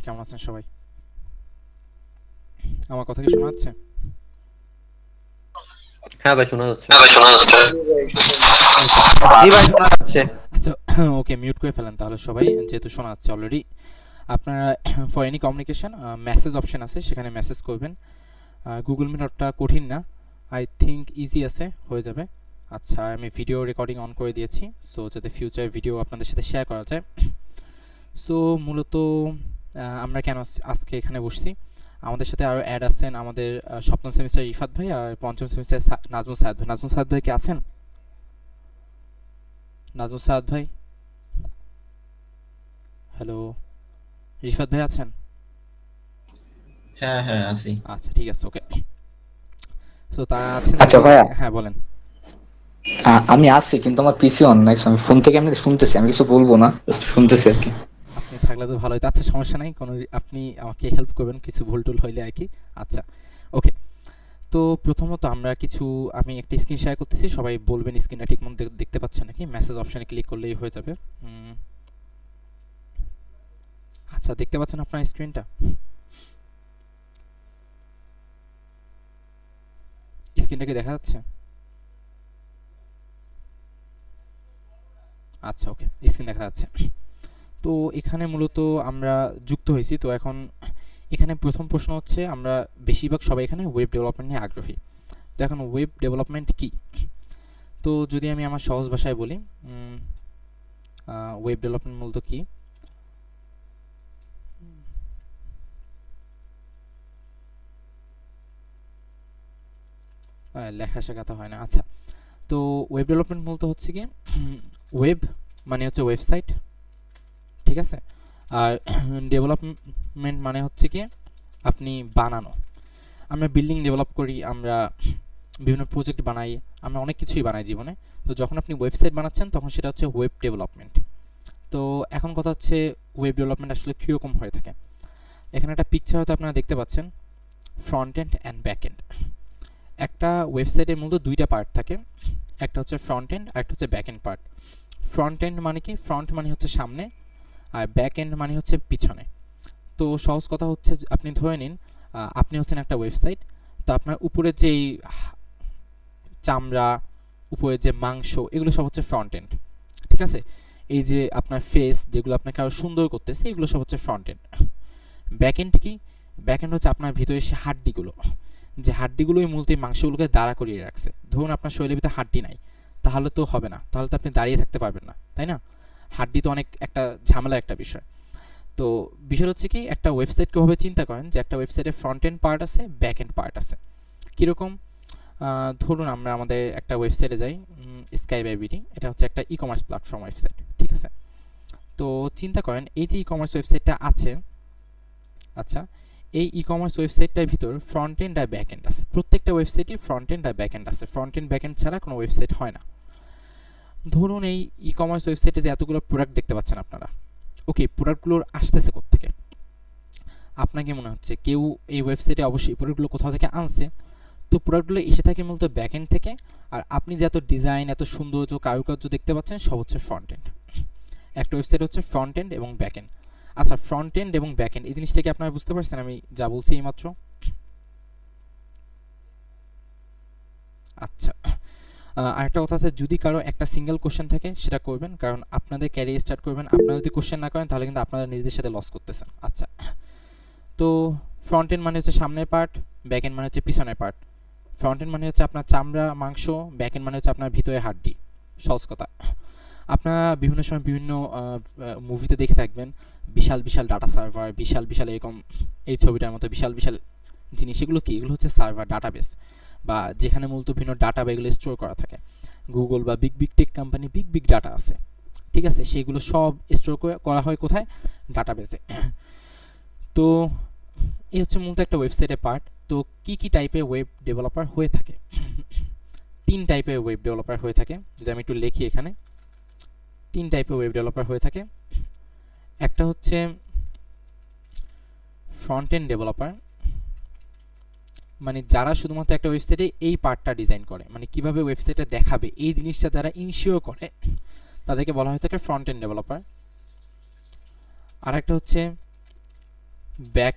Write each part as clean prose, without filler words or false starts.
কেমন আছেন সবাই? আমার কথা কি শোনা যাচ্ছে? হ্যাঁ ভাই, শোনা যাচ্ছে। হ্যাঁ ভাই, শোনা যাচ্ছে। জি ভাই, শোনা যাচ্ছে। আচ্ছা, ওকে, মিউট করে ফেলেন তাহলে সবাই, যেহেতু শোনা যাচ্ছে অলরেডি। আপনারা for any communication message option আছে, সেখানে মেসেজ করবেন। গুগল মিটটা কঠিন না, আই থিঙ্ক ইজি আছে, হয়ে যাবে। আচ্ছা, আমি ভিডিও রেকর্ডিং অন করে দিয়েছি, সো যাতে ফিউচার ভিডিও আপনাদের সাথে শেয়ার করা যায়। সো মূলত আমরা কেন আজকে এখানে বসছি, আমাদের সাথে আরও অ্যাড আছেন আমাদের সপ্তম সেমিস্টার ইফাত ভাই আর পঞ্চম সেমিস্টার নাজমুল সাদ ভাই। নাজমুল সাদ ভাই কি আছেন? নাজমুল সাদ ভাই, হ্যালো। রিফাত ভাই আছেন? হ্যাঁ হ্যাঁ, আছি। আচ্ছা, ঠিক আছে, ওকে। সো তারা আছেন আচ্ছা বলেই, ভাইয়া, হ্যাঁ বলেন। আমি আসছি কিন্তু আমার পিসি অন নাই, so আমি ফোন থেকে এমনি শুনতেছি, আমি কিছু বলবো না, just শুনতেছি আর কি। আপনি থাকলে তো ভালোই, আচ্ছা সমস্যা নাই কোনো, আপনি আমাকে হেল্প করবেন কিছু ভুল টুল হইলে আর কি। আচ্ছা, ওকে। তো প্রথমত আমরা কিছু, আমি একটা স্ক্রিন শেয়ার করতেছি, সবাই বলবেন স্ক্রিনটা ঠিক মতো দেখতে পাচ্ছেন নাকি। মেসেজ অপশানে ক্লিক করলেই হয়ে যাবে। আচ্ছা, দেখতে পাচ্ছেন আপনার স্ক্রিনটা? স্ক্রিনটা কি দেখা যাচ্ছে? আচ্ছা, ওকে, স্ক্রিন দেখা যাচ্ছে। তো এখানে মূলত আমরা যুক্ত হয়েছি, তো এখন এখানে প্রথম প্রশ্ন হচ্ছে, আমরা বেশিরভাগ সবাই এখানে ওয়েব ডেভেলপমেন্ট নিয়ে আগ্রহী। তো এখন ওয়েব ডেভেলপমেন্ট কি, তো যদি আমি আমার সহজ ভাষায় বলি, ওয়েব ডেভেলপমেন্ট মূলত কি, লেখা শেখাতে হয় না। আচ্ছা, তো ওয়েব ডেভেলপমেন্ট মূলত হচ্ছে কি, ওয়েব মানে হচ্ছে ওয়েবসাইট, ঠিক আছে। আর ডেভেলপমেন্ট মানে হচ্ছে কি আপনি বানানো। আমরা বিল্ডিং ডেভেলপ করি, আমরা বিভিন্ন প্রজেক্ট বানাই, আমরা অনেক কিছুই বানাই জীবনে। তো যখন আপনি ওয়েবসাইট বানাচ্ছেন তখন সেটা হচ্ছে ওয়েব ডেভেলপমেন্ট। তো এখন কথা হচ্ছে ওয়েব ডেভেলপমেন্ট আসলে কীরকম হয়ে থাকে। এখানে একটা পিকচার হয়তো আপনারা দেখতে পাচ্ছেন, front end and back end. একটা ওয়েবসাইটের মধ্যে দুইটা পার্ট থাকে, একটা হচ্ছে ফ্রন্ট এন্ড আর একটা হচ্ছে back end part. Front end মানে কি, ফ্রন্ট মানে হচ্ছে সামনে, আর ব্যাক এন্ড মানে হচ্ছে পিছনে। তো সহজ কথা হচ্ছে, আপনি ধরে নিন আপনি হচ্ছেন একটা ওয়েবসাইট, তো আপনার উপরে যেই চামড়া, উপরে যে মাংস, এগুলো সব হচ্ছে ফ্রন্ট এন্ড, ঠিক আছে। এই যে আপনার ফেস, যেগুলো আপনাকে আরও সুন্দর করতেছে, এগুলো সব হচ্ছে ফ্রন্ট এন্ড। ব্যাক এন্ড কি, ব্যাক এন্ড হচ্ছে আপনার ভিতরে সে হাড্ডিগুলো, যে হাড্ডিগুলোই মূলত এই মাংসগুলোকে দাঁড়া করিয়ে রাখছে। ধরুন আপনার শরীরের ভিতরে হাড্ডি নাই, তাহলে তো হবে না, তাহলে তো আপনি দাঁড়িয়ে থাকতে পারবেন না, তাই না? হাড্ডি তো অনেক একটা ঝামেলা একটা বিষয়। তো বিষয় হচ্ছে কি, একটা ওয়েবসাইট কীভাবে চিন্তা করেন, যে একটা ওয়েবসাইটে ফ্রন্ট এন্ড পার্ট আছে, ব্যাক এন্ড পার্ট আছে। কীরকম, ধরুন আমরা আমাদের একটা ওয়েবসাইটে যাই, স্কাই বাই বিডি, এটা হচ্ছে একটা ই কমার্স প্ল্যাটফর্ম ওয়েবসাইট, ঠিক আছে। তো চিন্তা করেন এই যে ই কমার্স ওয়েবসাইটটা আছে, আচ্ছা, এই ই কমার্স ওয়েবসাইটটার ভিতর front end R back and আছে। প্রত্যেকটা ওয়েবসাইটই front end R back and আছে, ফ্রন্ট এন্ড ব্যাক এন্ড ছাড়া কোনো ওয়েবসাইট হয় না। ধরুন এই ই কমার্স ওয়েবসাইটে যে এতগুলো প্রোডাক্ট দেখতে পাচ্ছেন আপনারা, ওকে, প্রোডাক্টগুলোর আসতেছে কোত্থেকে? আপনাকে মনে হচ্ছে কেউ এই ওয়েবসাইটে অবশ্যই প্রোডাক্টগুলো কোথাও থেকে আনছে, তো প্রোডাক্টগুলো এসে থাকে মূলত ব্যাক এন্ড থেকে। আর আপনি যে এত ডিজাইন, এত সৌন্দর্য, কারুকার্য দেখতে পাচ্ছেন, সব হচ্ছে ফ্রন্ট এন্ড। একটা ওয়েবসাইট হচ্ছে ফ্রন্ট এন্ড এবং ব্যাক এন্ড। আচ্ছা, ফ্রন্ট এন্ড এবং ব্যাক এন্ড এই জিনিসটা কি আপনারা বুঝতে পারছেন আমি যা বলছি এইমাত্র? আচ্ছা, আরেকটা কথা আছে, যদি কারো একটা সিঙ্গেল কোশ্চেন থাকে সেটা করবেন, কারণ আপনাদের ক্যারিয়ার স্টার্ট করবেন, আপনারা যদি কোশ্চেন না করেন তাহলে কিন্তু আপনারা নিজেদের সাথে লস করতেছেন। আচ্ছা, তো ফ্রন্ট এন্ড মানে হচ্ছে সামনের পার্ট, ব্যাক এন্ড মানে হচ্ছে পিছনের পার্ট। ফ্রন্ট এন্ড মানে হচ্ছে আপনার চামড়া মাংস, ব্যাক এন্ড মানে হচ্ছে আপনার ভিতরে হাড্ডি। সহজ কথা। আপনারা বিভিন্ন সময় বিভিন্ন মুভিতে দেখে থাকবেন, বিশাল বিশাল ডাটা সার্ভার, বিশাল বিশাল এরকম, এই ছবিটার মতো বিশাল বিশাল জিনিস, এগুলো কি, এগুলো হচ্ছে সার্ভার, ডাটাবেস, বা যেখানে মূলত বিভিন্ন ডাটা বা এগুলো স্টোর করা থাকে। গুগল বা big big tech company, big big data আছে, ঠিক আছে, সেগুলো সব স্টোর করা হয় কোথায়? ডাটাবেসে। তো এই হচ্ছে মূলত একটা ওয়েবসাইটের পার্ট। তো কি কি টাইপের ওয়েব ডেভেলপার হয়ে থাকে? তিন টাইপের ওয়েব ডেভেলপার হয়ে থাকে, যদি আমি একটু লিখি এখানে। তিন টাইপের ওয়েব ডেভেলপার হয়ে থাকে। একটা হচ্ছে ফ্রন্ট এন্ড ডেভেলপার, মানে যারা শুধুমাত্র একটা ওয়েবসাইটে এই পার্টটা ডিজাইন করে, মানে কিভাবে ওয়েবসাইটে দেখাবে এই জিনিসটা যারা ইনশিওর করে, তাদেরকে বলা হয়ে থাকে ফ্রন্ট এন্ড ডেভেলপার। আর একটা হচ্ছে ব্যাক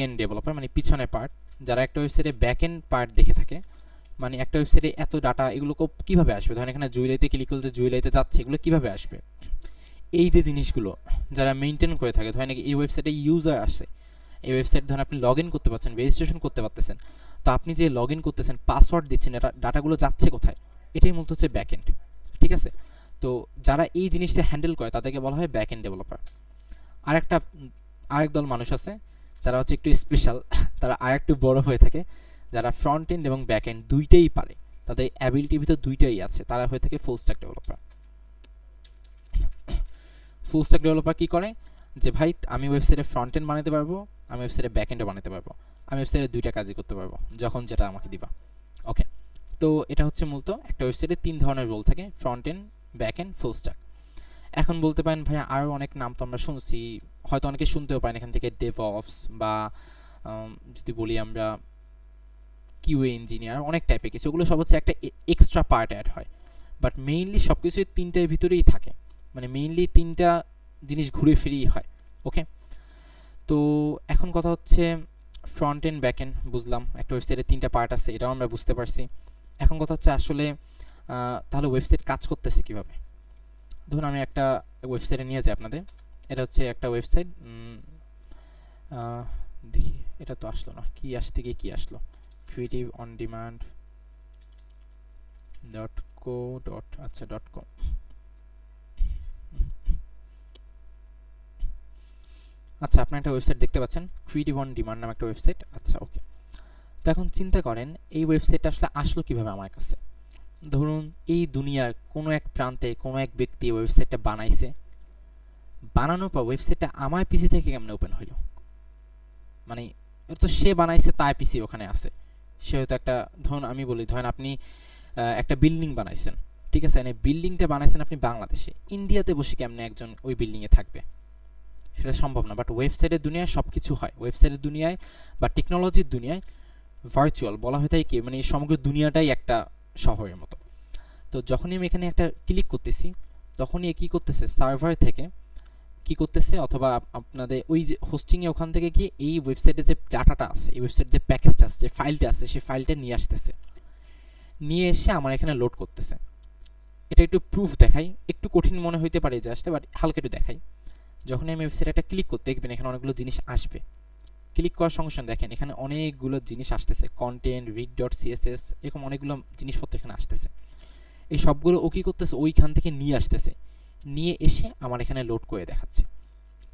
এন্ড ডেভেলপার মানে পিছনের পার্ট, যারা একটা ওয়েবসাইটে ব্যাক এন্ড পার্ট দেখে থাকে, মানে একটা ওয়েবসাইটে এত ডাটা এগুলো কীভাবে আসবে, ধরেন এখানে জুয়েলাইতে ক্লিক করলে জুয়েলাইতে যাচ্ছে, এগুলো কীভাবে আসবে, এই যে জিনিসগুলো যারা মেনটেন করে থাকে, ধরেন এই ওয়েবসাইটে ইউজার আসে, এই ওয়েবসাইট ধরেন আপনি লগ ইন করতে পারছেন, রেজিস্ট্রেশন করতে পারতেছেন, তো আপনি যে লগ ইন করতেছেন পাসওয়ার্ড দিচ্ছেন, এটা ডাটাগুলো যাচ্ছে কোথায়, এটাই মূলত হচ্ছে ব্যাক এন্ড। ঠিক আছে, তো যারা এই জিনিসটা হ্যান্ডেল করে তাদেরকে বলা হয় ব্যাক এন্ড ডেভেলপার। আরেক দল মানুষ আছে তারা হচ্ছে একটু স্পেশাল, তারা আরেকটু বড় হয়ে থাকে, যারা ফ্রন্ট এন্ড এবং ব্যাক এন্ড দুইটাই পারে, তাদের অ্যাবিলিটির ভিতর দুইটাই আছে, তারা হয়ে থাকে full stack developer. Full stack developer কী করে, যে ভাই আমি ওয়েবসাইটে ফ্রন্ট এন্ড বানাতে পারবো, আমি ওয়েবসাইটে ব্যাক এন্ডও বানাতে পারবো, আমি ওয়েবসাইটে দুইটা কাজই করতে পারবো যখন যেটা আমাকে দিবা। ওকে, তো এটা হচ্ছে মূলত একটা ওয়েবসাইটে 3 ধরনের রোল থাকে, front end, back end, full stack. এখন বলতে পারেন ভাই আরও অনেক নাম তো আমরা শুনছি, হয়তো অনেকে শুনতেও পারেন এখান থেকে ডেভঅপস বা যদি বলি আমরা কিউএ ইঞ্জিনিয়ার, অনেক টাইপের কিছু, ওগুলো সব হচ্ছে একটা এক্সট্রা পার্ট অ্যাড হয়, বাট মেইনলি সব কিছুই 3টার ভিতরেই থাকে, মানে মেইনলি 3টা জিনিস ঘুরে ফিরেই হয়। ওকে, তো এখন কথা হচ্ছে ফ্রন্ট এন্ড ব্যাক এন্ড বুঝলাম, একটা ওয়েবসাইটে 3টা পার্ট আছে, এটাও আমরা বুঝতে পারছি। এখন কথা হচ্ছে আসলে তাহলে ওয়েবসাইট কাজ করতেছে কীভাবে। ধরুন আমি একটা ওয়েবসাইটে নিয়ে যাই আপনাদের, এটা হচ্ছে একটা ওয়েবসাইট, দেখি এটা তো আসলো না, কি আসতে গিয়ে কী আসলো, creativeondemand.co. আচ্ছা .com। আচ্ছা, আপনার একটা ওয়েবসাইট দেখতে পাচ্ছেন, ক্রিয়েটিভ অন ডিমান্ড নামে একটা ওয়েবসাইট। আচ্ছা ওকে, তো এখন চিন্তা করেন এই ওয়েবসাইটটা আসলে আসলো কীভাবে আমার কাছে। ধরুন এই দুনিয়ার কোনো এক প্রান্তে কোনো এক ব্যক্তি ওয়েবসাইটটা বানাইছে, বানানোর পর ওয়েবসাইটটা আমার পিসি থেকে কেমনে ওপেন হইল, মানে তো সে বানাইছে তার পিসি ওখানে আছে, সে হয়তো একটা, ধরুন আমি বলি, ধরেন আপনি একটা বিল্ডিং বানাইছেন, ঠিক আছে, মানে বিল্ডিংটা বানাইছেন আপনি বাংলাদেশে, ইন্ডিয়াতে বসে কেমনে একজন ওই বিল্ডিংয়ে থাকবে, সেটা সম্ভব না। বাট ওয়েবসাইটের দুনিয়ায় সব কিছু হয়, ওয়েবসাইটের দুনিয়ায় বা টেকনোলজির দুনিয়ায় ভার্চুয়াল বলা হয়ে থাকে কি, মানে সমগ্র দুনিয়াটাই একটা শহরের মতো। তো যখনই আমি এখানে একটা ক্লিক করতেছি, তখনই কী করতেছে, সার্ভার থেকে কী করতেছে, অথবা আপনাদের ওই যে হোস্টিংয়ে ওখান থেকে গিয়ে এই ওয়েবসাইটে যে ডাটাটা আছে, এই ওয়েবসাইট যে প্যাকেজটা আছে, যে ফাইলটা আছে, সেই ফাইলটা নিয়ে আসতেছে, নিয়ে এসে আমার এখানে লোড করতেছে। এটা একটু প্রুফ দেখাই, একটু কঠিন মনে হইতে পারে জাস্ট, বাট হালকা একটু দেখাই। যখন আমি ওয়েবসাইটে একটা ক্লিক করতে দেখবেন এখানে অনেকগুলো জিনিস আসবে, ক্লিক করার সঙ্গে সঙ্গে দেখেন এখানে অনেকগুলো জিনিস আসতেছে, কন্টেন্ট, read.css, এরকম অনেকগুলো জিনিসপত্র এখানে আসতেছে। এই সবগুলো ও কী করতেছে, ওইখান থেকে নিয়ে আসতেছে, নিয়ে এসে আমার এখানে লোড করে দেখাচ্ছে।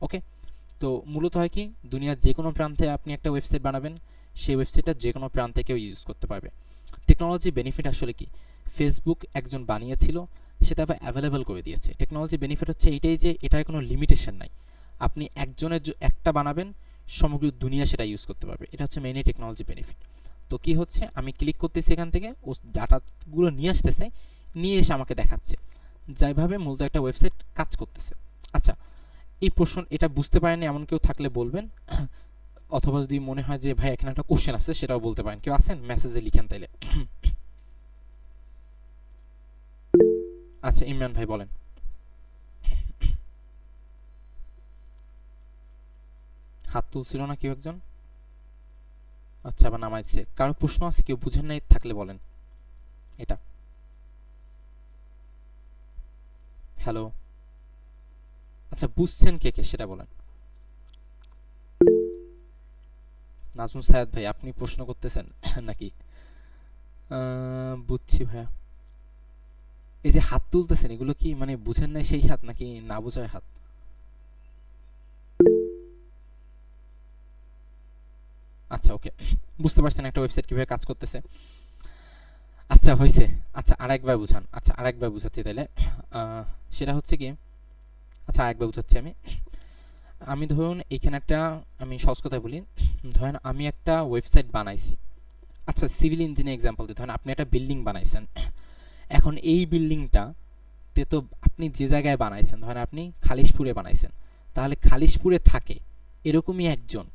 ওকে, তো মূলত হয় কি, দুনিয়ার যে কোনো প্রান্তে আপনি একটা ওয়েবসাইট বানাবেন, সেই ওয়েবসাইটটা যে কোনো প্রান্তে কেউ ইউজ করতে পারবে। টেকনোলজি বেনিফিট আসলে কি, ফেসবুক একজন বানিয়েছিল, সেটা আবার অ্যাভেলেবেল করে দিয়েছে। টেকনোলজি বেনিফিট হচ্ছে এইটাই যে এটার কোনো লিমিটেশন নাই, আপনি একজনের একটা বানাবেন, সমগ্র দুনিয়া সেটা ইউজ করতে পারবে, এটা হচ্ছে মেইনলি টেকনোলজি বেনিফিট। তো কি হচ্ছে, আমি ক্লিক করতেছি এখান থেকে, ও ডাটাগুলো নিয়ে আসতেছে, নিয়ে এসে আমাকে দেখাচ্ছে, যাইভাবে মূলত একটা ওয়েবসাইট কাজ করতেছে। আচ্ছা, এই প্রশ্ন এটা বুঝতে পারেনি এমন কেউ থাকলে বলবেন, অথবা যদি মনে হয় যে ভাই এখানে একটা কোশ্চেন আছে সেটাও বলতে পারেন, কেউ আছেন মেসেজে লিখেন তাইলে। আচ্ছা ইমরান ভাই বলেন। হাত তুলছিল না কেউ একজন, আচ্ছা আবার নামাইছে। কারো প্রশ্ন আছে, কেউ বুঝেন নাই থাকলে বলেন। এটা হ্যালো, আচ্ছা বুঝছেন কে কে সেটা বলেন। নাজমুল সায়েদ ভাই আপনি প্রশ্ন করতেছেন নাকি? বুঝছি ভাইয়া। এই যে হাত তুলতেছেন এগুলো কি মানে বুঝেন নাই সেই হাত নাকি না বুঝার হাত? আচ্ছা ওকে, বুঝতে পারছেন একটা ওয়েবসাইট কিভাবে কাজ করতেছে। আচ্ছা হয়েছে, আচ্ছা আরেকবার বুঝান, আচ্ছা আরেকবার বুঝাচ্ছি তাহলে। সেটা হচ্ছে কি, আচ্ছা আরেকবার বুঝাচ্ছি আমি ধরুন এখানে একটা, আমি সহজ কথা বলি, ধরেন আমি একটা ওয়েবসাইট বানাইছি। আচ্ছা সিভিল ইঞ্জিনিয়ার এক্সাম্পল দিই, ধরেন আপনি একটা বিল্ডিং বানাইছেন। এখন এই বিল্ডিংটাতে তো আপনি যে জায়গায় বানাইছেন, ধরেন আপনি খালিশপুরে বানাইছেন, তাহলে খালিশপুরে থাকে এরকমই একজন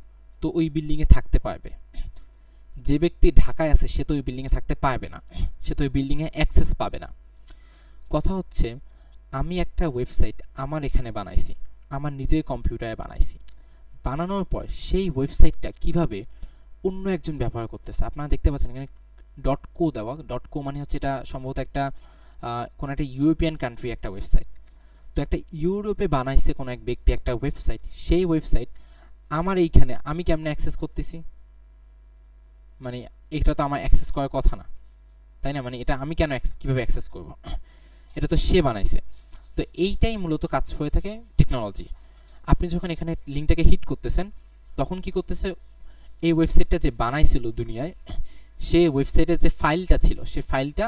তো ওই বিল্ডিংয়ে থাকতে পারবে। যে ব্যক্তি ঢাকায় আছে সে তো ওই বিল্ডিংয়ে থাকতে পারবে না, সে তো ওই বিল্ডিংয়ে অ্যাক্সেস পাবে না। কথা হচ্ছে আমি একটা ওয়েবসাইট আমার এখানে বানাইছি, আমার নিজের কম্পিউটারে বানাইছি, বানানোর পর সেই ওয়েবসাইটটা কিভাবে অন্য একজন ব্যবহার করতেছে। আপনারা দেখতে পাচ্ছেন এখানে ডট কো দেওয়া, ডট কো মানে হচ্ছে এটা সম্ভবত একটা কোনো একটা ইউরোপিয়ান কান্ট্রি একটা ওয়েবসাইট। তো একটা ইউরোপে বানাইছে কোনো এক ব্যক্তি একটা ওয়েবসাইট, সেই ওয়েবসাইট আমার এইখানে আমি কেমনে অ্যাক্সেস করতেছি? মানে এটা তো আমার অ্যাক্সেস করার কথা না, তাই না? মানে এটা আমি কেন কীভাবে অ্যাক্সেস করব? এটা তো সে বানাইছে। তো এইটাই মূলত কাজ হয়ে থাকে টেকনোলজি। আপনি যখন এখানে লিঙ্কটাকে হিট করতেছেন তখন কি করতেছে, এই ওয়েবসাইটটা যে বানাইছিল দুনিয়ায়, সে ওয়েবসাইটের যে ফাইলটা ছিল সে ফাইলটা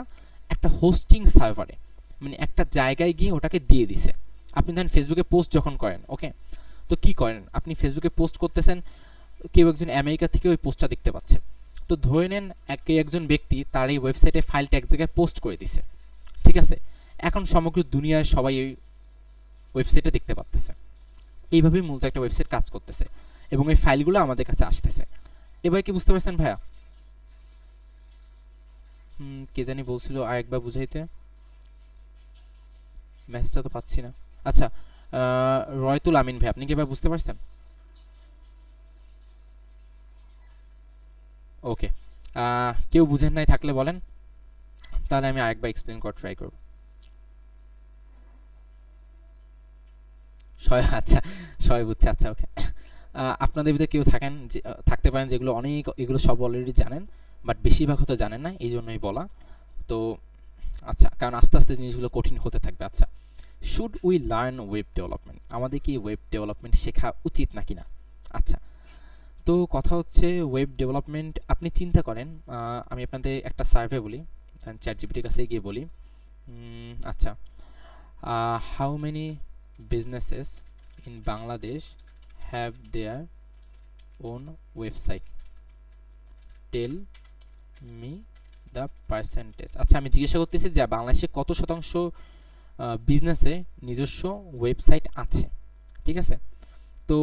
একটা হোস্টিং সার্ভারে মানে একটা জায়গায় গিয়ে ওটাকে দিয়ে দিছে। আপনি ধরেন ফেসবুকে পোস্ট যখন করেন, ওকে, তো কি করেন, আপনি ফেসবুকে পোস্ট করতেছেন, কেউ একজন আমেরিকা থেকে ওই পোস্টটা দেখতে পাচ্ছে। তো ধরে নেন একজন ব্যক্তি তার এই ওয়েবসাইটে ফাইলটা এক জায়গায় পোস্ট করে দিছে, ঠিক আছে? এখন সমগ্র দুনিয়ায় সবাই এই ওয়েবসাইটে দেখতে পাচ্ছে। এইভাবেই মূলত একটা ওয়েবসাইট কাজ করতেছে এবং এই ফাইলগুলো আমাদের কাছে আসতেছে। এবার কি বুঝতে পারছেন ভাইয়া? কে জানি বলছিল আরেকবার বুঝাইতে, মেসেজটা তো পাচ্ছি না। আচ্ছা, রয়তুল আমিন ভাই, আপনি কি এবার বুঝতে পারছেন? ওকে, কেউ বুঝেন নাই থাকলে বলেন, তাহলে আমি আরেকবার এক্সপ্লেন করার ট্রাই করব। আচ্ছা, সবাই বুঝছে, আচ্ছা ওকে। আপনাদের ভিতরে কেউ থাকেন যে থাকতে পারেন যেগুলো অনেক, এগুলো সব অলরেডি জানেন, বাট বেশিরভাগ হয়তো জানেন না, এই জন্যই বলা। তো আচ্ছা, কারণ আস্তে আস্তে জিনিসগুলো কঠিন হতে থাকবে। আচ্ছা, should we learn web development? আমাদের কি ওয়েব ডেভেলপমেন্ট শেখা উচিত নাকি না? আচ্ছা, তো কথা হচ্ছে ওয়েব ডেভেলপমেন্ট, আপনি চিন্তা করেন, আমি আপনাদের একটা সার্ভে বলি, চ্যাট জিপিটির কাছে গিয়ে বলি। আচ্ছা, how many businesses in Bangladesh have their own website? Tell me the percentage. আচ্ছা, আমি জিজ্ঞাসা করতেছি যে বাংলাদেশে কত শতাংশ বিজনেসে নিজস্ব ওয়েবসাইট আছে, ঠিক আছে? তো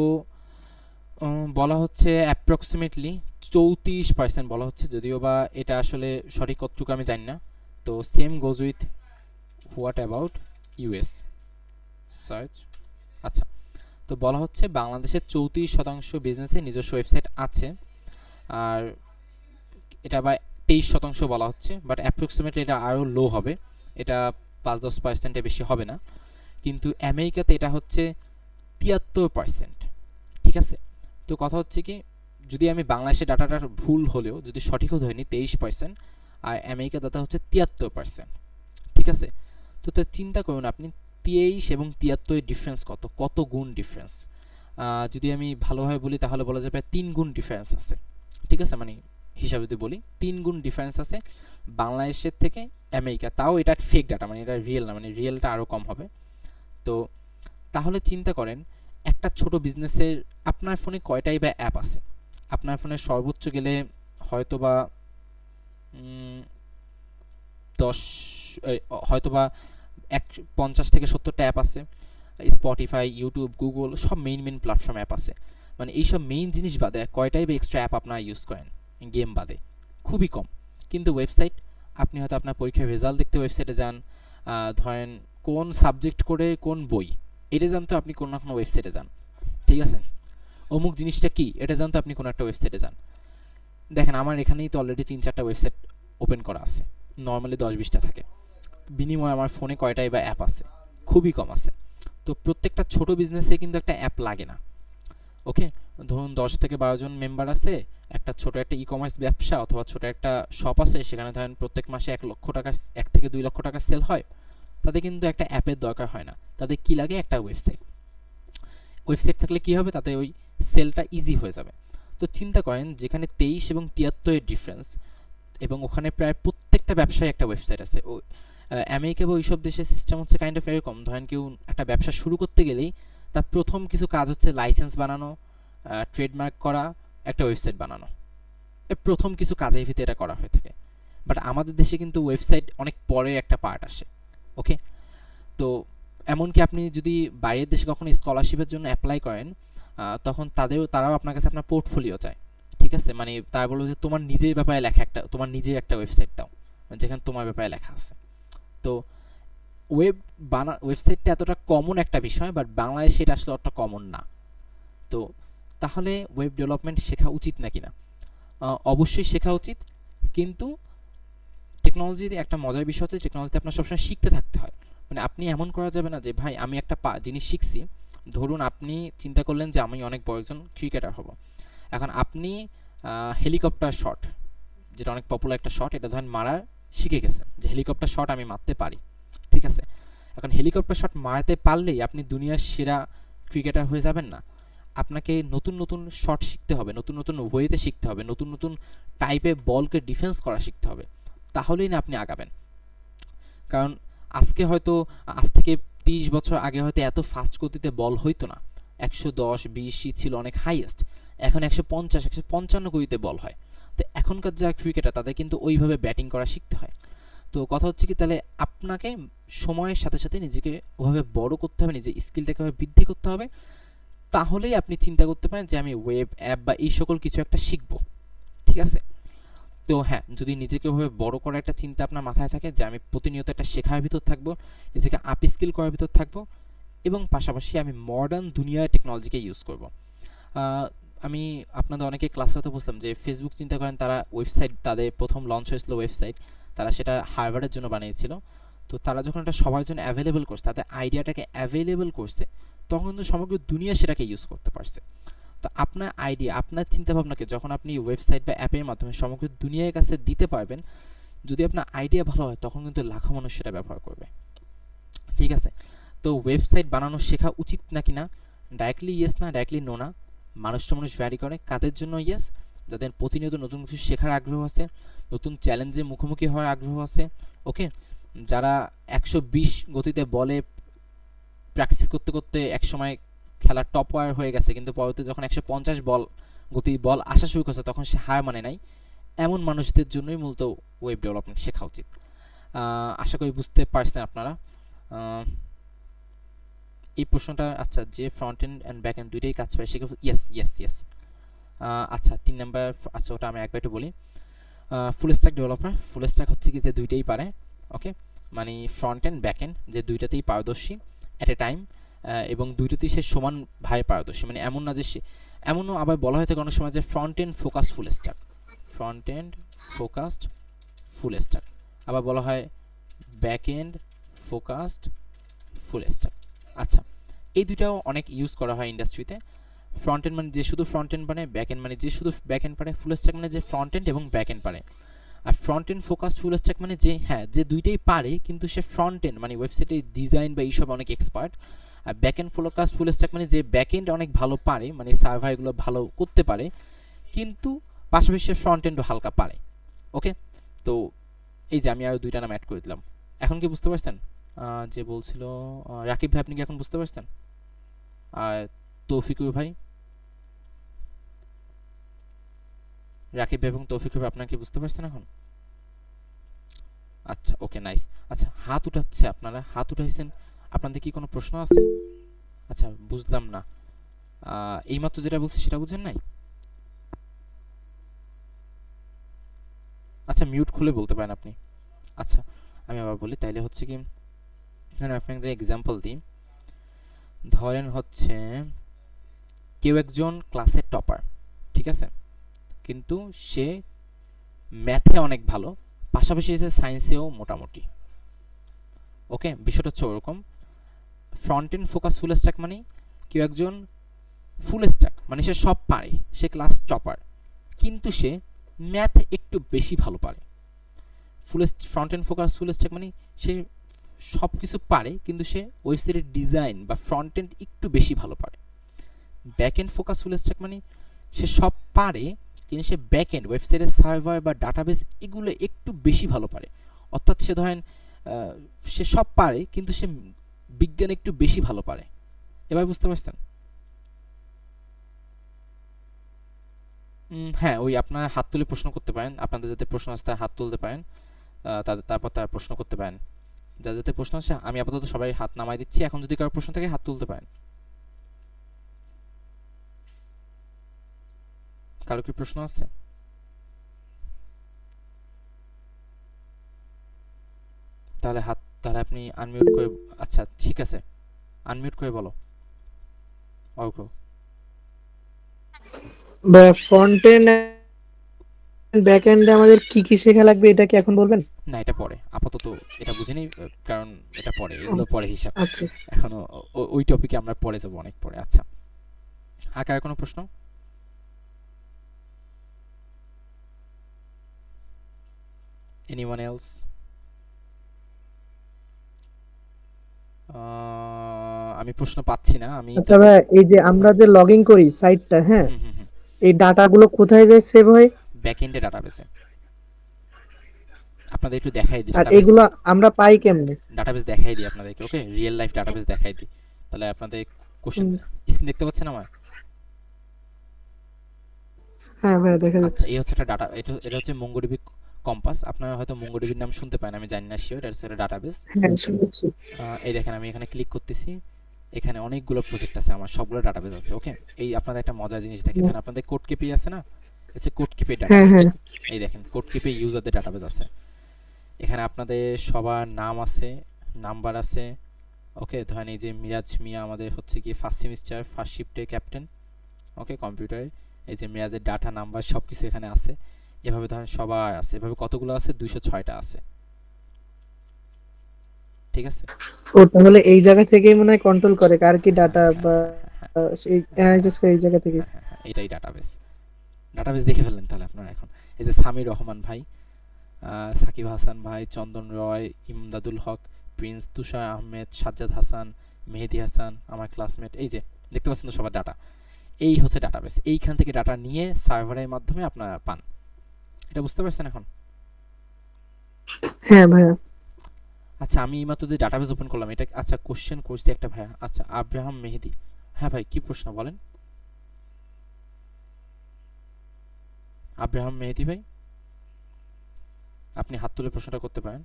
বলা হচ্ছে অ্যাপ্রক্সিমেটলি 34% বলা হচ্ছে, যদিও বা এটা আসলে সঠিক কতটুকু আমি জানি না। তো same goes with what about US search. আচ্ছা, তো বলা হচ্ছে বাংলাদেশের 34% বিজনেসে নিজস্ব ওয়েবসাইট আছে, আর এটা বা 23% বলা হচ্ছে, বাট অ্যাপ্রক্সিমেটলি এটা আরও লো হবে, এটা 5-10%-এর বেশি হবে না। কিন্তু আমেরিকাতে এটা হচ্ছে 73%, ঠিক আছে? তো কথা হচ্ছে কি, যদি আমি বাংলাদেশের ডাটাটা ভুল হলেও যদি সঠিকও ধরিনি 23%, আর আমেরিকার ডাটা হচ্ছে 73%, ঠিক আছে? তো চিন্তা করুন আপনি 23 এবং 73 ডিফারেন্স কত, কত গুণ ডিফারেন্স। যদি আমি ভালোভাবে বলি তাহলে বলা যাবে 3 গুণ ডিফারেন্স আছে, ঠিক আছে? মানে হিসাবে যদি বলি 3 গুণ ডিফারেন্স আছে বাংলাদেশের থেকে আমেরিকা। তাও এটা ফেক ডাটা, মানে এটা রিয়েল না, মানে রিয়েলটা আরও কম হবে। তো তাহলে চিন্তা করেন একটা ছোট বিজনেসের আপনার ফোনে কয়টাই বা অ্যাপ আছে? আপনার ফোনে সর্বোচ্চ গেলে হয়তো বা 10, হয়তো বা 50 থেকে 70টা অ্যাপ আছে। স্পটিফাই, ইউটিউব, গুগল সব মেইন প্ল্যাটফর্ম অ্যাপ আছে। মানে এইসব মেইন জিনিস বাদে কয়টাই বা এক্সট্রা অ্যাপ আপনারা ইউজ করেন গেম বাদে? খুবই কম। কিন্তু ওয়েবসাইট, আপনি হয়তো আপনার পরীক্ষার রেজাল্ট দেখতে ওয়েবসাইটে যান, ধরেন কোন সাবজেক্ট করে কোন বই এটা জানতে আপনি কোনো না কোনো ওয়েবসাইটে যান, ঠিক আছে? অমুক জিনিসটা কি এটা জানতে আপনি কোনো একটা ওয়েবসাইটে যান। দেখেন আমার এখানেই তো অলরেডি 3-4টা ওয়েবসাইট ওপেন করা আছে, নর্মালি 10-20টা থাকে। বিনিময়ে আমার ফোনে কয়টাই বা অ্যাপ আছে? খুবই কম আছে। তো প্রত্যেকটা ছোট বিজনেসে কিন্তু একটা অ্যাপ লাগে না, ওকে? ধরুন 10 থেকে 12 জন মেম্বার আছে, একটা ছোট একটা ই কমার্স ব্যবসা অথবা ছোট একটা শপ আছে, সেখানে ধরেন প্রত্যেক মাসে 1 লক্ষ টাকা, 1 থেকে 2 লক্ষ টাকা সেল হয়। তাদের কিন্তু একটা অ্যাপের দরকার হয় না, তাদের কি লাগে? একটা ওয়েবসাইট। ওয়েবসাইট থাকলে কি হবে? তাতে ওই সেলটা ইজি হয়ে যাবে। তো চিন্তা করেন যেখানে 23 এবং 73 এর ডিফারেন্স, এবং ওখানে প্রায় প্রত্যেকটা ব্যবসায় একটা ওয়েবসাইট আছে। ও আমেরিকা বা ওইসব দেশের সিস্টেম হচ্ছে কাইন্ড অফ এরকম, ধরেন কেউ একটা ব্যবসা শুরু করতে গেলেই তার প্রথম কিছু কাজ হচ্ছে লাইসেন্স বানানো, ট্রেডমার্ক করা, একটা ওয়েবসাইট বানানো। প্রথম কিছু কাজের ভিতরে এটা করা হয়ে থাকে। বাট আমাদের দেশে কিন্তু ওয়েবসাইট অনেক পরে একটা পার্ট আসে, ওকে? তো এমনকি আপনি যদি বাইরের দেশে কখনো স্কলারশিপের জন্য অ্যাপ্লাই করেন, তখন তারাও আপনার কাছে আপনার পোর্টফোলিও চায়, ঠিক আছে? মানে তারা বলবে যে তোমার নিজের ব্যাপারে লেখা একটা, তোমার নিজের একটা ওয়েবসাইট দাও যেখানে তোমার ব্যাপারে লেখা আছে। তো ওয়েবসাইটটা এতটা কমন একটা বিষয়, বাট বাংলাদেশে এটা আসলে অতটা কমন না। তো তাহলে ওয়েব ডেভেলপমেন্ট শেখা উচিত নাকি না? অবশ্যই শেখা উচিত, কিন্তু টেকনোলজিতে একটা মজার বিষয় হচ্ছে টেকনোলজিতে আপনার সবসময় শিখতে থাকতে হয়। মানে আপনি এমন করা যাবে না যে ভাই আমি একটা জিনিস শিখছি, ধরুন আপনি চিন্তা করলেন যে আমি অনেক বড় একজন ক্রিকেটার হব। এখন আপনি হেলিকপ্টার শট, যেটা অনেক পপুলার একটা শট, এটা ধরেন মারা শিখে গেছেন যে হেলিকপ্টার শট আমি মারতে পারি, ঠিক আছে। এখন হেলিকপ্টার শট মারতে পারলেই আপনি দুনিয়ার সেরা ক্রিকেটার হয়ে যাবেন না। আপনাকে নতুন নতুন শট শিখতে হবে, নতুন নতুন ওয়েতে শিখতে হবে, নতুন নতুন টাইপে বলকে ডিফেন্স করা শিখতে হবে, তাহলেই না আপনি আগাবেন। কারণ আজকে হয়তো আজ থেকে 30 বছর আগে হয়তো এত ফাস্ট গতিতে বল হইতো না, 110-20 ছিল অনেক হাইয়েস্ট, এখন 150-155 গতিতে বল হয়। তো এখনকার যা ক্রিকেটার তাদের কিন্তু ওইভাবে ব্যাটিং করা শিখতে হয়। তো কথা হচ্ছে কি, তাহলে আপনাকে সময়ের সাথে সাথে নিজেকে ওভাবে বড় করতে হবে, নিজের স্কিলটাকে ওভাবে বৃদ্ধি করতে হবে, তাহলেই আপনি চিন্তা করতে পারেন যে আমি ওয়েব অ্যাপ বা এই সকল কিছু একটা শিখবো, ঠিক আছে। তো হ্যাঁ, যদি নিজেকে ওভাবে বড় করার একটা চিন্তা আপনার মাথায় থাকে যে আমি প্রতিনিয়ত একটা শেখার ভিতর থাকবো, নিজেকে আপ স্কিল করার ভিতর থাকবো, এবং পাশাপাশি আমি মডার্ন দুনিয়ার টেকনোলজিকে ইউজ করব। আমি আপনাদের অনেকে ক্লাসে হতে বুঝলাম যে ফেসবুক চিন্তা করেন, তারা ওয়েবসাইট, তাদের প্রথম লঞ্চ হয়েছিল ওয়েবসাইট, তারা সেটা হার্ভার্ডের জন্য বানিয়েছিল। তো তারা যখন এটা সবার জন্য অ্যাভেলেবল করছে, তাদের আইডিয়াটাকে অ্যাভেলেবল করছে, তখন কিন্তু সমগ্র দুনিয়া সেটাকে ইউজ করতে পারছে। তো আপনার আইডিয়া, আপনার চিন্তাভাবনাকে যখন আপনি ওয়েবসাইট বা অ্যাপের মাধ্যমে সমগ্র দুনিয়ার কাছে দিতে পারবেন, যদি আপনার আইডিয়া ভালো হয়, তখন কিন্তু লাখো মানুষ সেটা ব্যবহার করবে, ঠিক আছে। তো ওয়েবসাইট বানানো শেখা উচিত নাকি না, ডাইরেক্টলি ইয়েস না, ডাইরেক্টলি নো না। মানুষ তো মানুষ ভ্যারি করে। কাদের জন্য ইয়েস? যাদের প্রতিনিয়ত নতুন কিছু শেখার আগ্রহ আছে, নতুন চ্যালেঞ্জে মুখোমুখি হওয়ার আগ্রহ আছে, ওকে। যারা 120 গতিতে বলে প্র্যাকটিস করতে করতে একসময় খেলার টপ ওয়ার হয়ে গেছে, কিন্তু পরবর্তী যখন 150 গতি বল আসা শুরু করছে তখন সে হার মানে নাই, এমন মানুষদের জন্যই মূলত ওয়েব ডেভেলপমেন্ট শেখা উচিত। আশা করি বুঝতে পারছেন আপনারা। এই প্রশ্নটা, আচ্ছা, যে front and and back end দুইটাই কাজ পায়, সে ইয়েস ইয়েস ইয়েস। আচ্ছা, 3 নাম্বার, আচ্ছা ওটা আমি একবার একটু বলি। ফুল স্ট্যাক ডেভেলপার, ফুল স্ট্যাক হচ্ছে কি যে দুইটাই পারে, ওকে। মানে ফ্রন্ট এন্ড ব্যাক এন্ড যে দুইটাতেই পারদর্শী অ্যাট এ টাইম, এবং দুইটাতেই সে সমান ভাবে পারদর্শী। মানে এমন না যে সে, এমনও আবার বলা হয়ে থাকে অনেক সময় যে front and focused full stack, front and focused full stack, আবার বলা হয় ব্যাক এন্ড ফোকাসড ফুল স্ট্যাক। আচ্ছা, এই দুইটাও অনেক ইউজ করা হয় ইন্ডাস্ট্রিতে। ফ্রন্ট এন্ড মানে যে শুধু ফ্রন্ট এন্ড পারে, ব্যাক এন্ড মানে যে শুধু ব্যাক এন্ড পারে, ফুল স্ট্যাক মানে যে ফ্রন্ট এন্ড এবং ব্যাক এন্ড পারে। আর front end focus full stack মানে যে, হ্যাঁ, যে দুইটাই পারে কিন্তু সে ফ্রন্ট এন্ড মানে ওয়েবসাইটের ডিজাইন বা এইসব অনেক এক্সপার্ট। আর back end focus full stack মানে যে ব্যাক এন্ড অনেক ভালো পারে, মানে সার্ভার এগুলো ভালো করতে পারে, কিন্তু পাশাপাশি সে ফ্রন্ট এন্ডও হালকা পারে, ওকে। তো এই যে আমি আরও দুইটা নাম অ্যাড করে দিলাম। এখন কি বুঝতে পারছেন? যে বলছিল রাকিব ভাই, আপনি কি এখন বুঝতে পারছেন? আর তৌফিকুর ভাই, রাকিব ভাই এবং তৌফিকুর ভাই, আপনারা কি বুঝতে পারছেন এখন? আচ্ছা, ওকে, নাইস। আচ্ছা, হাত উঠাচ্ছে, আপনারা হাত উঠাইছেন, আপনাদের কি কোনো প্রশ্ন আছে? আচ্ছা, বুঝলাম না, এইমাত্র যেটা বলছি সেটা বুঝেন নাই? আচ্ছা, মিউট খুলে বলতে পারেন আপনি। আচ্ছা, আমি আবার বলি, তাইলে হচ্ছে কি, আমি আপনাকে এক্সাম্পল দিই। ধরেন হচ্ছে কেউ একজন ক্লাসের টপার, ঠিক আছে, কিন্তু সে ম্যাথে অনেক ভালো, পাশাপাশি সে সায়েন্সেও মোটামুটি, ওকে। বিষয়টা হচ্ছে ওরকম। Front end focus full stack মানে কেউ একজন ফুল স্ট্যাক মানে সে সব পারে, সে ক্লাস টপার, কিন্তু সে ম্যাথ একটু বেশি ভালো পারে। Front end focus full stack মানে সে সব কিছু পারে, কিন্তু সে ওয়েবসাইটের ডিজাইন বা ফ্রন্ট এন্ড একটু বেশি ভালো পারে। Back end focus full stack মানে সে সব পারে, কিন্তু সে ব্যাক এন্ড ওয়েবসাইটের সার্ভার বা ডাটাবেস এগুলো একটু বেশি ভালো পারে। অর্থাৎ সে ধরেন সে সব পারে, কিন্তু সে বিজ্ঞান একটু বেশি ভালো পারে। এবার বুঝতে পারছেন? হ্যাঁ, ওই আপনারা হাত তুলে প্রশ্ন করতে পারেন, আপনাদের যাতে প্রশ্ন আসে তারা হাত তুলতে পারেন, তারপর তারা প্রশ্ন করতে পারেন। যার যাতে প্রশ্ন আসে, আমি আপাতত সবাই হাত নামাই দিচ্ছি, এখন যদি কারো প্রশ্ন থাকে হাত তুলতে পারেন। কারো কি প্রশ্ন আছে? তাহলে আপনি আনমিউট করে, আচ্ছা ঠিক আছে, আনমিউট করে বলো অর্ক। ফ্রন্ট এন্ড ব্যাক এন্ডে আমাদের কি কি শেখা লাগবে এটা কি এখন বলবেন? না, এটা পরে আপাতত এটা বুঝে নেই, কারণ এটা পরে, ও, এগুলো পরে হিসাব। আচ্ছা। এখনো ওই টপিকে আমরা পরে যাব অনেক পরে। আচ্ছা, আর কার কোনো প্রশ্ন? Anyone else? আমি প্রশ্ন পাচ্ছি না আমি, আচ্ছা তবে ভাই, এই যে আমরা যে লগ ইন করি সাইটটা, হ্যাঁ, হুম হুম হুম, এই ডাটাগুলো কোথায় যায় সেভ হয়? ব্যাকএন্ডে ডাটাবেসে। আপনাদের একটু দেখাই দিই আর ডাটাবেস। এগুলো আমরা পাই কেমনে? ডাটাবেস দেখাই দিই আপনাদেরকে, ওকে, রিয়েল লাইফ ডাটাবেস দেখাই দিই, তাহলে আপনাদের কোশ্চেন। হুম, স্ক্রিন দেখতে পাচ্ছেন আমার? হ্যাঁ ভাই দেখা আচ্ছা, যাচ্ছে। এই হচ্ছে একটা ডাটা, এটা হচ্ছে মঙ্গোডিবি কম্পাস। আপনারা হয়তো মঙ্গোডিবির নাম শুনতে পারেন, আমি জানি না শিওর। এটা হচ্ছে একটা ডাটাবেস। হ্যাঁ শুনেছি। এই দেখেন, আমি এখানে ক্লিক করতেছি, এখানে অনেকগুলো প্রজেক্ট আছে, আমার সবগুলো ডাটাবেস আছে, ওকে। এই আপনাদের একটা মজার জিনিস দেখে দেন, আপনাদের কোড কেপি আছে না, হচ্ছে কোড কেপি হ্যাঁ ডাটাবেস। হ্যাঁ। এই দেখেন, কোড কেপি ইউজারদের ডাটাবেস আছে, এখানে আপনাদের সবার নাম আছে, নাম্বার আছে, ওকে। ধরেন এই যে মিরাজ মিয়া আমাদের হচ্ছে কি ফার্স্ট সেমিস্টার ফার্স্ট শিফটের ক্যাপ্টেন, ওকে, কম্পিউটারে। এই যে মিরাজের ডাটা নাম্বার সব কিছু এখানে আছে। এভাবে ধরেন সবার আছে, এভাবে কতগুলো আছে, 206টা আছে, ঠিক আছে। ও তাহলে এই জায়গা থেকেই মনে হয় কন্ট্রোল করে কার কি হ্যাঁ ডাটা হ্যাঁ বা হ্যাঁ হ্যাঁ এই হ্যাঁ হ্যাঁ অ্যানালাইসিস করে এই জায়গা থেকে। হ্যাঁ হ্যাঁ হ্যাঁ, এটাই ডাটাবেস। ডাটাবেস দেখে ফেললেন তাহলে আপনারা এখন। এই যে সামির রহমান ভাই, সাকিব হাসান ভাই, চন্দন রয়, ইমদাদুল হক, প্রিন্স, তুষার আহমেদ, সাজ্জাদ হাসান, মেহেদি হাসান, আমার ক্লাসমেট, এই যে দেখতে পাচ্ছেন তো সবার ডাটা। এই হচ্ছে ডাটাবেস, এইখান থেকে ডাটা নিয়ে সার্ভারের মাধ্যমে আপনারা পান। এটা বুঝতে পারছেন এখন? হ্যাঁ ভাইয়া। আচ্ছা, আমি এইমাত্র যে ডাটাবেস ওপেন করলাম এটা, আচ্ছা কোশ্চেন করছি একটা ভাইয়া, আচ্ছা আব্রাহাম মেহেদি, হ্যাঁ ভাই কি প্রশ্ন বলেন? আব্রাহাম মেহেদি ভাই, আপনি হাত তুলে প্রশ্নটা করতে পারেন।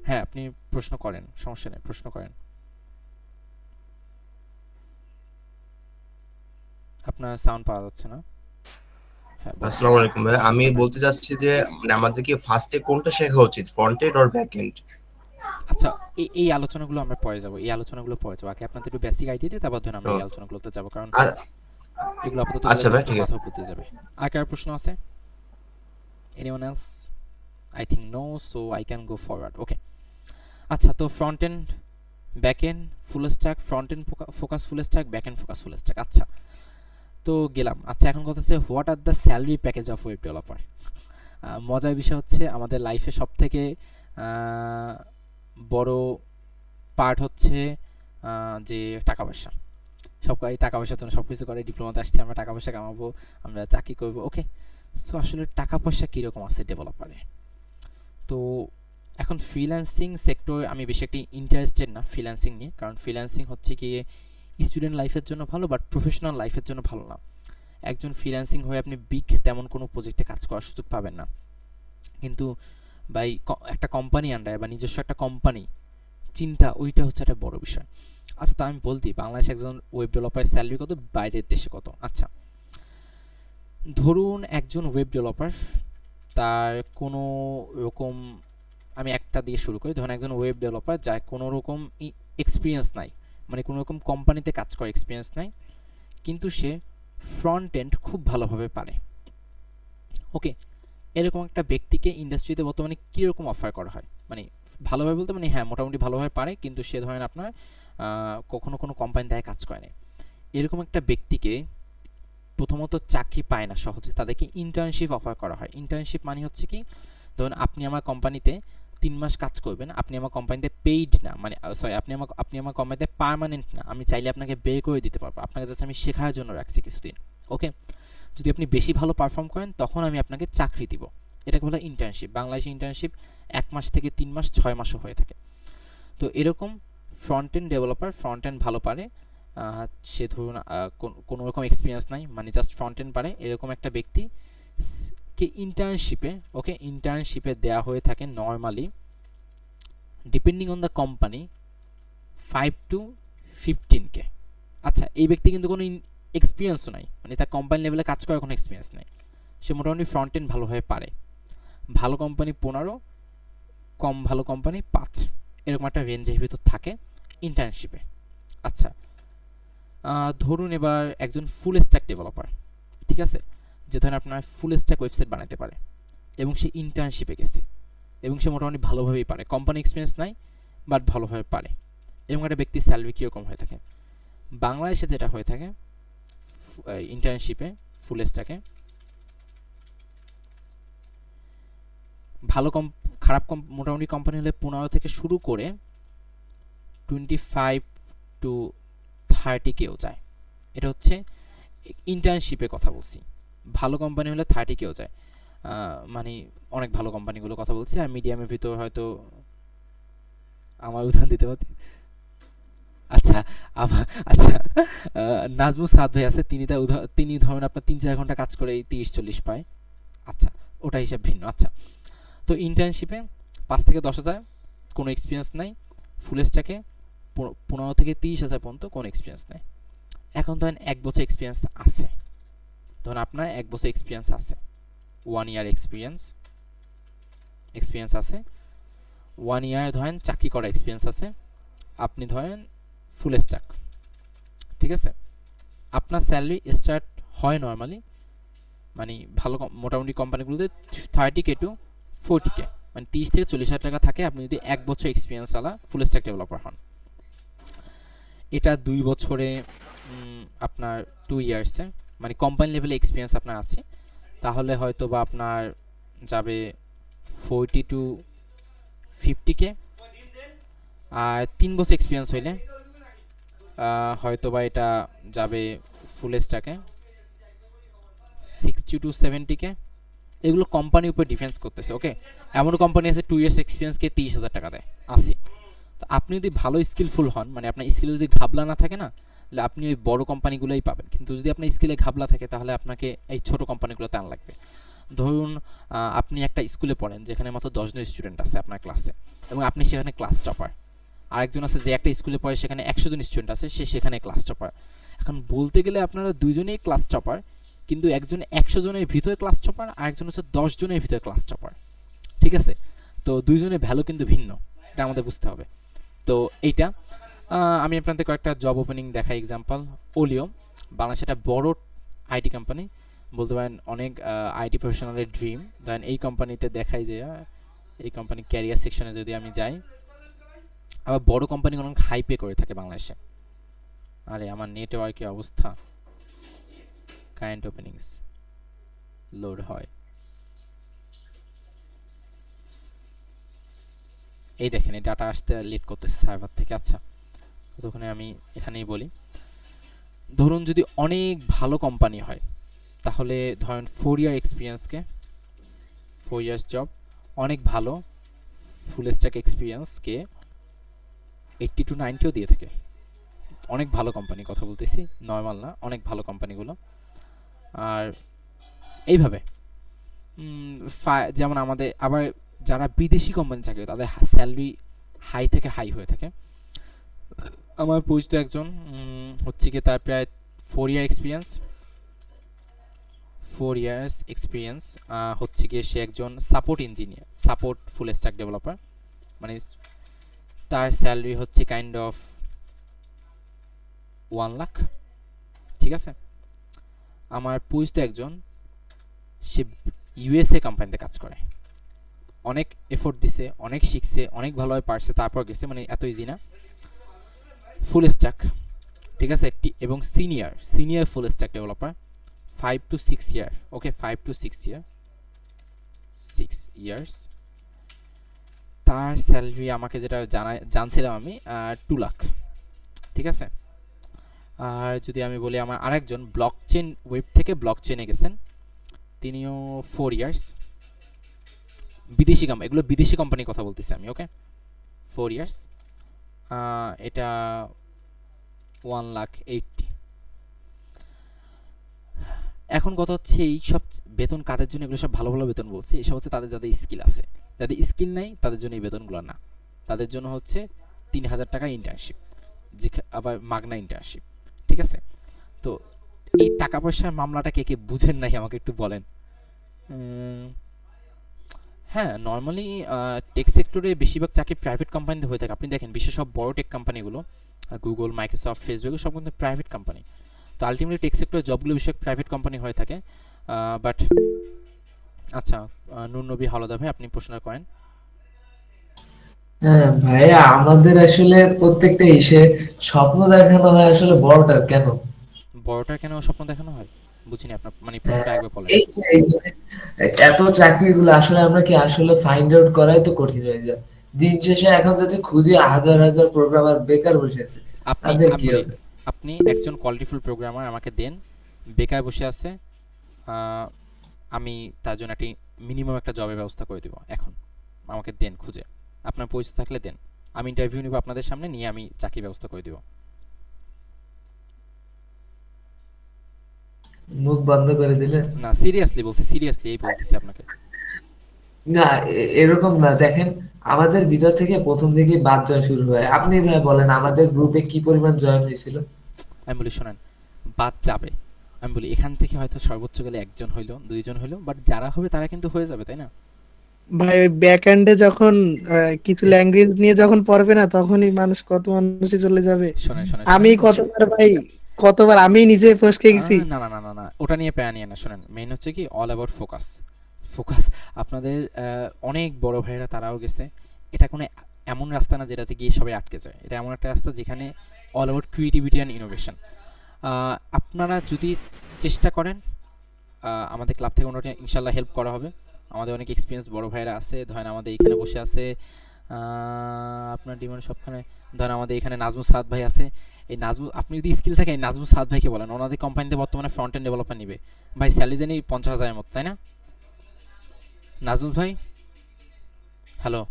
হ্যাঁ, আপনি প্রশ্ন করেন, সমস্যা নেই, প্রশ্ন করেন। আপনার সাউন্ড পাওয়া যাচ্ছে না। হ্যাঁ বলেন। আসসালামু আলাইকুম ভাই, আমি আসসালাম ভাই। বলতে চাচ্ছি যে মানে আমাদের কি ফার্স্টে কোনটা শেখা উচিত, front end or back end? আচ্ছা, এই আলোচনাগুলো আমরা পরে যাব, এই আলোচনাগুলো পরে যাবো, আগে আপনাদের একটু বেসিক আইডিয়া দিয়ে তারপর ধরুন আমরা এই আলোচনাগুলোতে যাব, কারণ এগুলো আপাতত গেলে আচ্ছা তো ভাই, আপনার ঠিক আছে। মাথার উপর দিয়ে যাবে। আর কার প্রশ্ন আছে? Anyone else? I think no, so I can go forward, okay. আচ্ছা, তো front end, back end, full stack, front end focus full stack, back end focus full stack, আচ্ছা তো গেলাম। আচ্ছা, এখন কথা হচ্ছে what are the salary package of web developer. মজার বিষয় হচ্ছে আমাদের লাইফে সব থেকে বড় পার্ট হচ্ছে যে টাকা পয়সা। সবাই টাকা পয়সার জন্য সব কিছু করে, ডিপ্লোমাতে আসছি আমরা টাকা পয়সা কামাবো, আমরা চাকরি করবো, ওকে। সো আসলে টাকা পয়সা কীরকম আছে ডেভেলপারে? তো এখন ফ্রিল্যান্সিং সেক্টর আমি বেশি একটি ইন্টারেস্টেড না ফ্রিল্যান্সিং নিয়ে, কারণ ফ্রিল্যান্সিং হচ্ছে গিয়ে স্টুডেন্ট লাইফের জন্য ভালো, বাট প্রফেশনাল লাইফের জন্য ভালো না। একজন ফ্রিল্যান্সিং হয়ে আপনি বিগ তেমন কোনো প্রজেক্টে কাজ করার সুযোগ পাবেন না, কিন্তু বাই একটা কোম্পানি আন্ডারে বা নিজস্ব একটা কোম্পানি চিন্তা, ওইটা হচ্ছে একটা বড় বিষয়। আচ্ছা, তা আমি বলতেই বাংলাদেশে একজন ওয়েব ডেভেলপারের স্যালারি কত, বাইরের দেশে কত? আচ্ছা, ধরুন একজন ওয়েব ডেভেলপার, তার কোনো রকম, আমি একটা দিয়ে শুরু করি, ধরুন একজন ওয়েব ডেভেলপার যার কোনো রকম এক্সপিরিয়েন্স নাই, মানে কোনো রকম কোম্পানিতে কাজ করার এক্সপিরিয়েন্স নাই, কিন্তু সে ফ্রন্ট এন্ড খুব ভালোভাবে পারে, ওকে। এরকম একটা ব্যক্তিকে ইন্ডাস্ট্রিতে বর্তমানে কীরকম অফার করা হয়? মানে ভালোভাবে বলতে মানে হ্যাঁ মোটামুটি ভালোভাবে পারে, কিন্তু সে ধরেন আপনার কখনো কোনো কোম্পানি দেয় কাজ করে না, এরকম একটা ব্যক্তিকে প্রথমত চাকরি পায় না সহজে, তাদেরকে ইন্টার্নশিপ অফার করা হয়। ইন্টার্নশিপ মানে হচ্ছে কি, ধরুন আপনি আমার কোম্পানিতে 3 মাস কাজ করবেন, আপনি আমার কোম্পানিতে পেইড না, মানে সরি, আপনি আমার কোম্পানিতে পার্মানেন্ট না, আমি চাইলে আপনাকে বের করে দিতে পারবো, আপনাকে জাস্ট আমি শেখার জন্য রাখছি কিছুদিন, ওকে। যদি আপনি বেশি ভালো পারফর্ম করেন তখন আমি আপনাকে চাকরি দিব, এটাকে বলা ইন্টার্নশিপ। বাংলাদেশে ইন্টার্নশিপ 1 মাস থেকে 3 মাস 6 মাসও হয়ে থাকে। তো এরকম front end developer, front end ভালো পারে, সে ধরুন কোনো রকম এক্সপিরিয়েন্স নাই, মানে জাস্ট ফ্রন্ট এন্ড পারে, এরকম একটা ব্যক্তি কে ইন্টার্নশিপে, ওকে, ইন্টার্নশিপে দেওয়া হয়ে থাকে normally, depending on the company, 5 to 15K। আচ্ছা, এই ব্যক্তি কিন্তু কোনো এক্সপিরিয়েন্সও নাই, মানে তার কোম্পানি লেভেলে কাজ করার কোনো এক্সপিরিয়েন্স নাই, সে মোটামুটি ফ্রন্ট এন্ড ভালোভাবে পারে। ভালো কোম্পানি 15, কম ভালো কোম্পানি 5, এরকম একটা রেঞ্জের ভিতর থাকে ইন্টার্নশিপে। আচ্ছা, ধরুন এবার একজন ফুল স্ট্যাক ডেভেলপার, ঠিক আছে, যে ধরেন আপনার ফুল স্ট্যাক ওয়েবসাইট বানাতে পারে এবং সে ইন্টার্নশিপে গেছে এবং সে মোটামুটি ভালোভাবেই পারে, কোম্পানি এক্সপিরিয়েন্স নাই বাট ভালোভাবে পারে, এবং একটা ব্যক্তির স্যালারি কীরকম হয়ে থাকে বাংলাদেশে যেটা হয়ে থাকে ইন্টার্নশিপে ফুল স্ট্যাকে, ভালো খারাপ মোটামুটি কোম্পানি হলে 15 থেকে শুরু করে 25 to 30 কেও যায়। এটা হচ্ছে ইন্টার্নশিপের কথা বলছি। ভালো কোম্পানি হলে 30 কেও যায়, মানে অনেক ভালো কোম্পানিগুলো কথা বলছি। আর মিডিয়ামের ভিতর হয়তো আমার উদাহরণ দিতে পারি। আচ্ছা আচ্ছা, নাজমুল সাদ ভাই আছে, তিনি ধরেন আপনার 3-4 ঘন্টা কাজ করে 30-40 পায়। আচ্ছা, ওটা হিসাব ভিন্ন। আচ্ছা, তো ইন্টার্নশিপে 5 থেকে 10,000, কোনো এক্সপিরিয়েন্স নাই। ফুল স্ট্যাকে 15 থেকে 30,000 পর্যন্ত কোনো এক্সপিরিয়েন্স নাই। এখন ধরেন 1 বছর এক্সপিরিয়েন্স আছে, ধরুন আপনার 1 বছর এক্সপিরিয়েন্স আছে, 1 ইয়ার এক্সপিরিয়েন্স আছে, 1 ইয়ার ধরেন চাকরি করা এক্সপিরিয়েন্স আছে, আপনি ধরেন ফুল স্ট্যাক, ঠিক আছে। আপনার স্যালারি স্টার্ট হয় নর্মালি, মানে ভালো মোটামুটি কোম্পানিগুলোতে 30K to 40K, মানে 30 থেকে 40,000 টাকা থাকে আপনি যদি 1 বছর এক্সপিরিয়েন্স আলা ফুল স্ট্যাক ডেভেলপার হন। এটা 2 বছরে আপনার 2 ইয়ার্সে, মানে কোম্পানি লেভেলে এক্সপিরিয়েন্স আপনার আছে, তাহলে হয়তো বা আপনার যাবে 40 to 50K। আর 3 বছর এক্সপিরিয়েন্স হইলে হয়তো বা এটা যাবে ফুল স্ট্যাকে 60 to 70K। এগুলো কোম্পানির উপর ডিফেন্স করতেছে, ওকে। এমন কোম্পানি আছে 2 ইয়ার্স এক্সপিরিয়েন্সকে 30,000 টাকা দেয়, আছে। তো আপনি যদি ভালো স্কিলফুল হন, মানে আপনার স্কিলে যদি ঘাবলা না থাকে না, তাহলে আপনি ওই বড় কোম্পানিগুলোই পাবেন। কিন্তু যদি আপনার স্কিলে ঘাবলা থাকে তাহলে আপনাকে এই ছোট কোম্পানিগুলোতে আনা লাগবে। ধরুন আপনি একটা স্কুলে পড়েন যেখানে মাত্র 10 জন স্টুডেন্ট আছে আপনার ক্লাসে, এবং আপনি সেখানে ক্লাস টপার। আরেকজন আছে যে একটা স্কুলে পড়ে সেখানে 100 জন স্টুডেন্ট আছে, সে সেখানে ক্লাস টপার। এখন বলতে গেলে আপনারা দুজনেই ক্লাস টপার, কিন্তু একজন 100 জনের ভিতরে ক্লাস টপার, আর একজন হচ্ছে 10 জনের ভিতরে ক্লাস টপার, ঠিক আছে। তো দুইজনের ভ্যালু কিন্তু ভিন্ন, এটা আমাদের বুঝতে হবে। তো এইটা আমি আপনাদের কয়েকটা জব ওপেনিং দেখাই। এক্সাম্পল, ওলিও, বাংলাদেশে একটা বড় আইটি কোম্পানি, বলতে পারেন অনেক আইটি প্রফেশনালের ড্রিম। ধরেন এই কোম্পানিতে দেখাই যে এই কোম্পানি ক্যারিয়ার সেকশনে যদি আমি যাই, আবার বড় কোম্পানিগুলো অনেক হাই পে করে থাকে বাংলাদেশে। আরে আমার নেটওয়ার্কের অবস্থা, কারেন্ট ওপেনিংস লোড হয়, এই দেখেন এই ডাটা আসতে লেট করতেছে সার্ভার থেকে। আচ্ছা, ততক্ষণে আমি এখানেই বলি, ধরুন যদি অনেক ভালো কোম্পানি হয় তাহলে ধরেন 4 ইয়ার এক্সপিরিয়েন্সকে, 4 ইয়ার্স জব, অনেক ভালো ফুল স্ট্যাক এক্সপিরিয়েন্সকে 80 to 90ও দিয়ে থাকে। অনেক ভালো কোম্পানি কথা বলতেছি, নর্মাল না, অনেক ভালো কোম্পানিগুলো। আর এইভাবে যেমন আমাদের আবার যারা বিদেশি কোম্পানি চাকরি তাদের স্যালারি হাই থেকে হাই হয়ে থাকে। আমার পরিচিত একজন হচ্ছে কি, তার প্রায় 4 ইয়ার্স এক্সপিরিয়েন্স হচ্ছে গিয়ে সে একজন support engineer, support full stack developer, মানে তার স্যালারি হচ্ছে কাইন্ড অফ 1 লাখ, ঠিক আছে। আমার পরিচিত একজন, সে ইউএসএ কোম্পানিতে কাজ করে, অনেক এফোর্ট দিছে, অনেক শিখছে, অনেক ভালোভাবে পারছে, তারপর গেছে, মানে এত ইজি না, ফুল স্ট্যাক, ঠিক আছে। এবং senior full stack developer 5 to 6 year, okay, 5 to 6 years. তার স্যালারি আমাকে যেটা জানছিলাম আমি 2 লাখ, ঠিক আছে। আর যদি আমি বলি আমার আরেকজন ব্লকচেন ওয়েব থেকে ব্লকচেনে গেছেন, তিনিও 4 ইয়ার্স, বিদেশি কোম্পানি, এগুলো বিদেশি কোম্পানির কথা বলতেছি আমি, ওকে, 4 ইয়ার্স, এটা 1,80,000। এখন কথা হচ্ছে এই সব বেতন কাদের জন্য, এগুলো সব ভালো ভালো বেতন বলছি, এসব হচ্ছে তাদের যাদের স্কিল আছে। যাদের স্কিল নাই তাদের জন্য এই বেতনগুলো না, তাদের জন্য হচ্ছে 3,000 টাকা ইন্টার্নশিপ, যে আবার মাগনা ইন্টার্নশিপ, ঠিক আছে। তো এই টাকা পয়সার মামলাটা কে কে বুঝেন নাই আমাকে একটু বলেন। হ্যাঁ, নরমালি টেক সেক্টরে বেশিরভাগ চাকরি প্রাইভেট কোম্পানিতে হয়ে থাকে। আপনি দেখেন বিশ্বের সব বড় টেক কোম্পানিগুলো, গুগল, মাইক্রোসফট, ফেসবুক সব কিন্তু প্রাইভেট কোম্পানি। তো আলটিমেটলি টেক সেক্টরের জবগুলো বেশিরভাগ প্রাইভেট কোম্পানি হয়ে থাকে। বাট আচ্ছা, নূর নবী হাওলাদার ভাই, আপনি প্রশ্নটা করেন। হ্যাঁ ভাইয়া, আমাদের আসলে প্রত্যেকটা ইসে স্বপ্ন দেখানো হয়, আসলে বড়টার কেন? বড়টা কেন স্বপ্ন দেখানো হয়? বুঝিনি আপনার মানে প্রশ্নটা হ্যাঁ, একবার বলেন। এই যে এত চাকরিগুলো আসলে আমরা কি আসলে ফাইন্ড আউট করাই তো কঠিন হয়ে যায়। দিন শেষে এখন যদি খুঁজি হাজার হাজার প্রোগ্রামার বেকার বসে আছে, আপনি তাদের আমি কি বলি, হবে? আপনি একজন কোয়ালিটিফুল প্রোগ্রামার আমাকে দেন, বেকার বসে আছে, আহ, আমি তার জন্য একটি মিনিমাম একটা জবের ব্যবস্থা করে দিব এখন। আমাকে দেন খুঁজে, আপনার পরিচিত থাকলে দেন, আমি ইন্টারভিউ নিব আপনাদের সামনে, নিয়ে আমি চাকরির ব্যবস্থা করে দিব। মুখ বন্ধ করে দিলে? না, সিরিয়াসলি বলছি, সিরিয়াসলি এই বলতেছি আপনাকে। না, এরকম না, দেখেন আমাদের ভিতর থেকে প্রথম থেকে বাদ জয় শুরু হয়। আপনি ভাই বলেন আমাদের গ্রুপে কি পরিমাণ জয়েন হয়েছিল? আমি বলি শোনেন, বাদ যাবে। আমি বলি এখান থেকে হয়তো সর্বোচ্চ গেলে একজন হইলো, দুইজন হইলো, বাট যারা হবে তারা কিন্তু হয়ে যাবে, তাই না? ভাই ওই ব্যাক এন্ডে যখন কিছু ল্যাঙ্গুয়েজ নিয়ে যখন পড়বে না, তখনই কত মানুষই চলে যাবে। শোনেন শোনেন আমি শোনেন, কতবার ভাই, কতবার আমি নিজে ফসকে গেছি। না না না না না, ওটা নিয়ে প্যারা নিয়ে না। শোনেন, মেইন হচ্ছে কি অল অ্যাবাউট ফোকাস। ফোকাস আপনাদের অনেক বড় ভাইয়েরা তারাও গেছে। এটা কোনো এমন রাস্তা না যেটাতে গিয়ে সবাই আটকে যায়। এটা এমন একটা রাস্তা যেখানে all about creativity and innovation. আপনারা যদি চেষ্টা করেন, আমাদের ক্লাব থেকে ওনাটা ইনশাল্লাহ হেল্প করা হবে। আমাদের অনেক এক্সপিরিয়েন্স বড় ভাইয়েরা আছে, ধরেন আমাদের এখানে বসে আছে আপনার ডিমান্ড সবখানে, ধরেন আমাদের এখানে নাজমুল সাদ ভাই আছে। এই নাজমুল, আপনি যদি স্কিল থাকে এই নাজমুল সাদ ভাইকে বলেন, ওনাদের কোম্পানিতে বর্তমানে ফ্রন্ট এন্ড ডেভেলপার নিবে ভাই, স্যালারি জানি 50,000-এর মতো, তাই না নাজমুল ভাই? হ্যালো,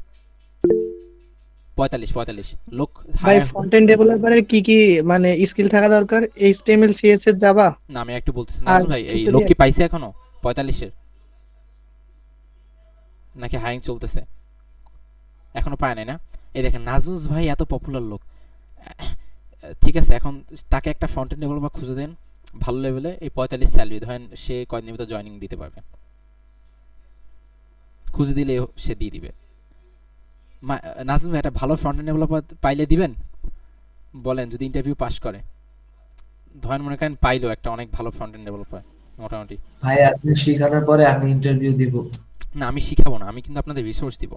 45 লোক ভাই হায়ার। ফ্রন্ট এন্ড ডেভেলপারের কি কি স্কিল থাকা দরকার? এইচটিএমএল, সিএসএস, জাভা না, আমি একটু বলতেছি আর নাজমুল ভাই, এই কিছু লোক দিয়ে। কি পাইছে এখনো 45-এর, নাকি হায়ারিং চলতেছে? এখনো পায় নাই না? এই দেখেন নাজমুল ভাই এত পপুলার লোক, ঠিক আছে, এখন তাকে একটা ফ্রন্ট এন্ড ডেভেলপার খুঁজে দেন ভালো লেভেলে, এই 45 স্যালারি, ধরেন সে কয়দিনের ভিতর জয়েনিং দিতে পারবে, খুঁজে দিলে সে দিয়ে দিবে। নাজমুল ভাই একটা ভালো ফ্রন্ট এন্ড ডেভেলপার পাইলে দিবেন? বলেন, যদি ইন্টারভিউ পাস করে, ধরেন মনে করেন পাইলো একটা অনেক ভালো ফ্রন্ট এন্ড ডেভেলপার মোটামুটি। ভাই আপনি শেখানোর পরে আমি ইন্টারভিউ দিব। না, আমি শিখাবো না, আমি কিন্তু আপনাদের রিসোর্স দিব,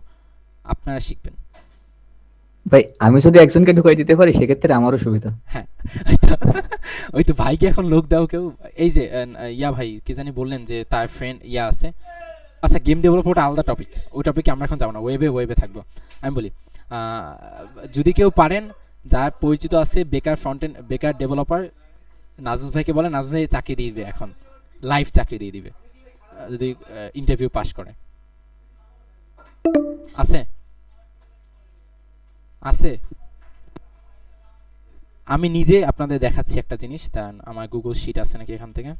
আপনারা শিখবেন। ভাই আমি যদি একজনকে ঢুকাই দিতে পারি সেক্ষেত্রে আমারও সুবিধা। হ্যাঁ, ওই তো ওই তো ভাইকে এখন লোক দাও কেউ। এই যে ইয়া ভাই কি জানি বললেন যে তার ফ্রেন্ড ইয়া আছে। আচ্ছা, গেম ডেভেলপার ওটা আলাদা টপিক, ওই টপিকে আমরা এখন যাবো না, ওয়েবে থাকবো। আমি বলি যদি কেউ পারেন, যার পরিচিত আছে বেকার ফ্রন্ট এন্ড বেকার ডেভেলপার, নাজমুল ভাইকে বলে, নাজমুল ভাই চাকরি দিয়ে দিবে, এখন লাইভ চাকরি দিয়ে দিবে যদি ইন্টারভিউ পাস করে। আছে আছে আমি নিজে আপনাদের দেখাচ্ছি একটা জিনিস, তার আমার গুগল শিট আছে নাকি এখান থেকে।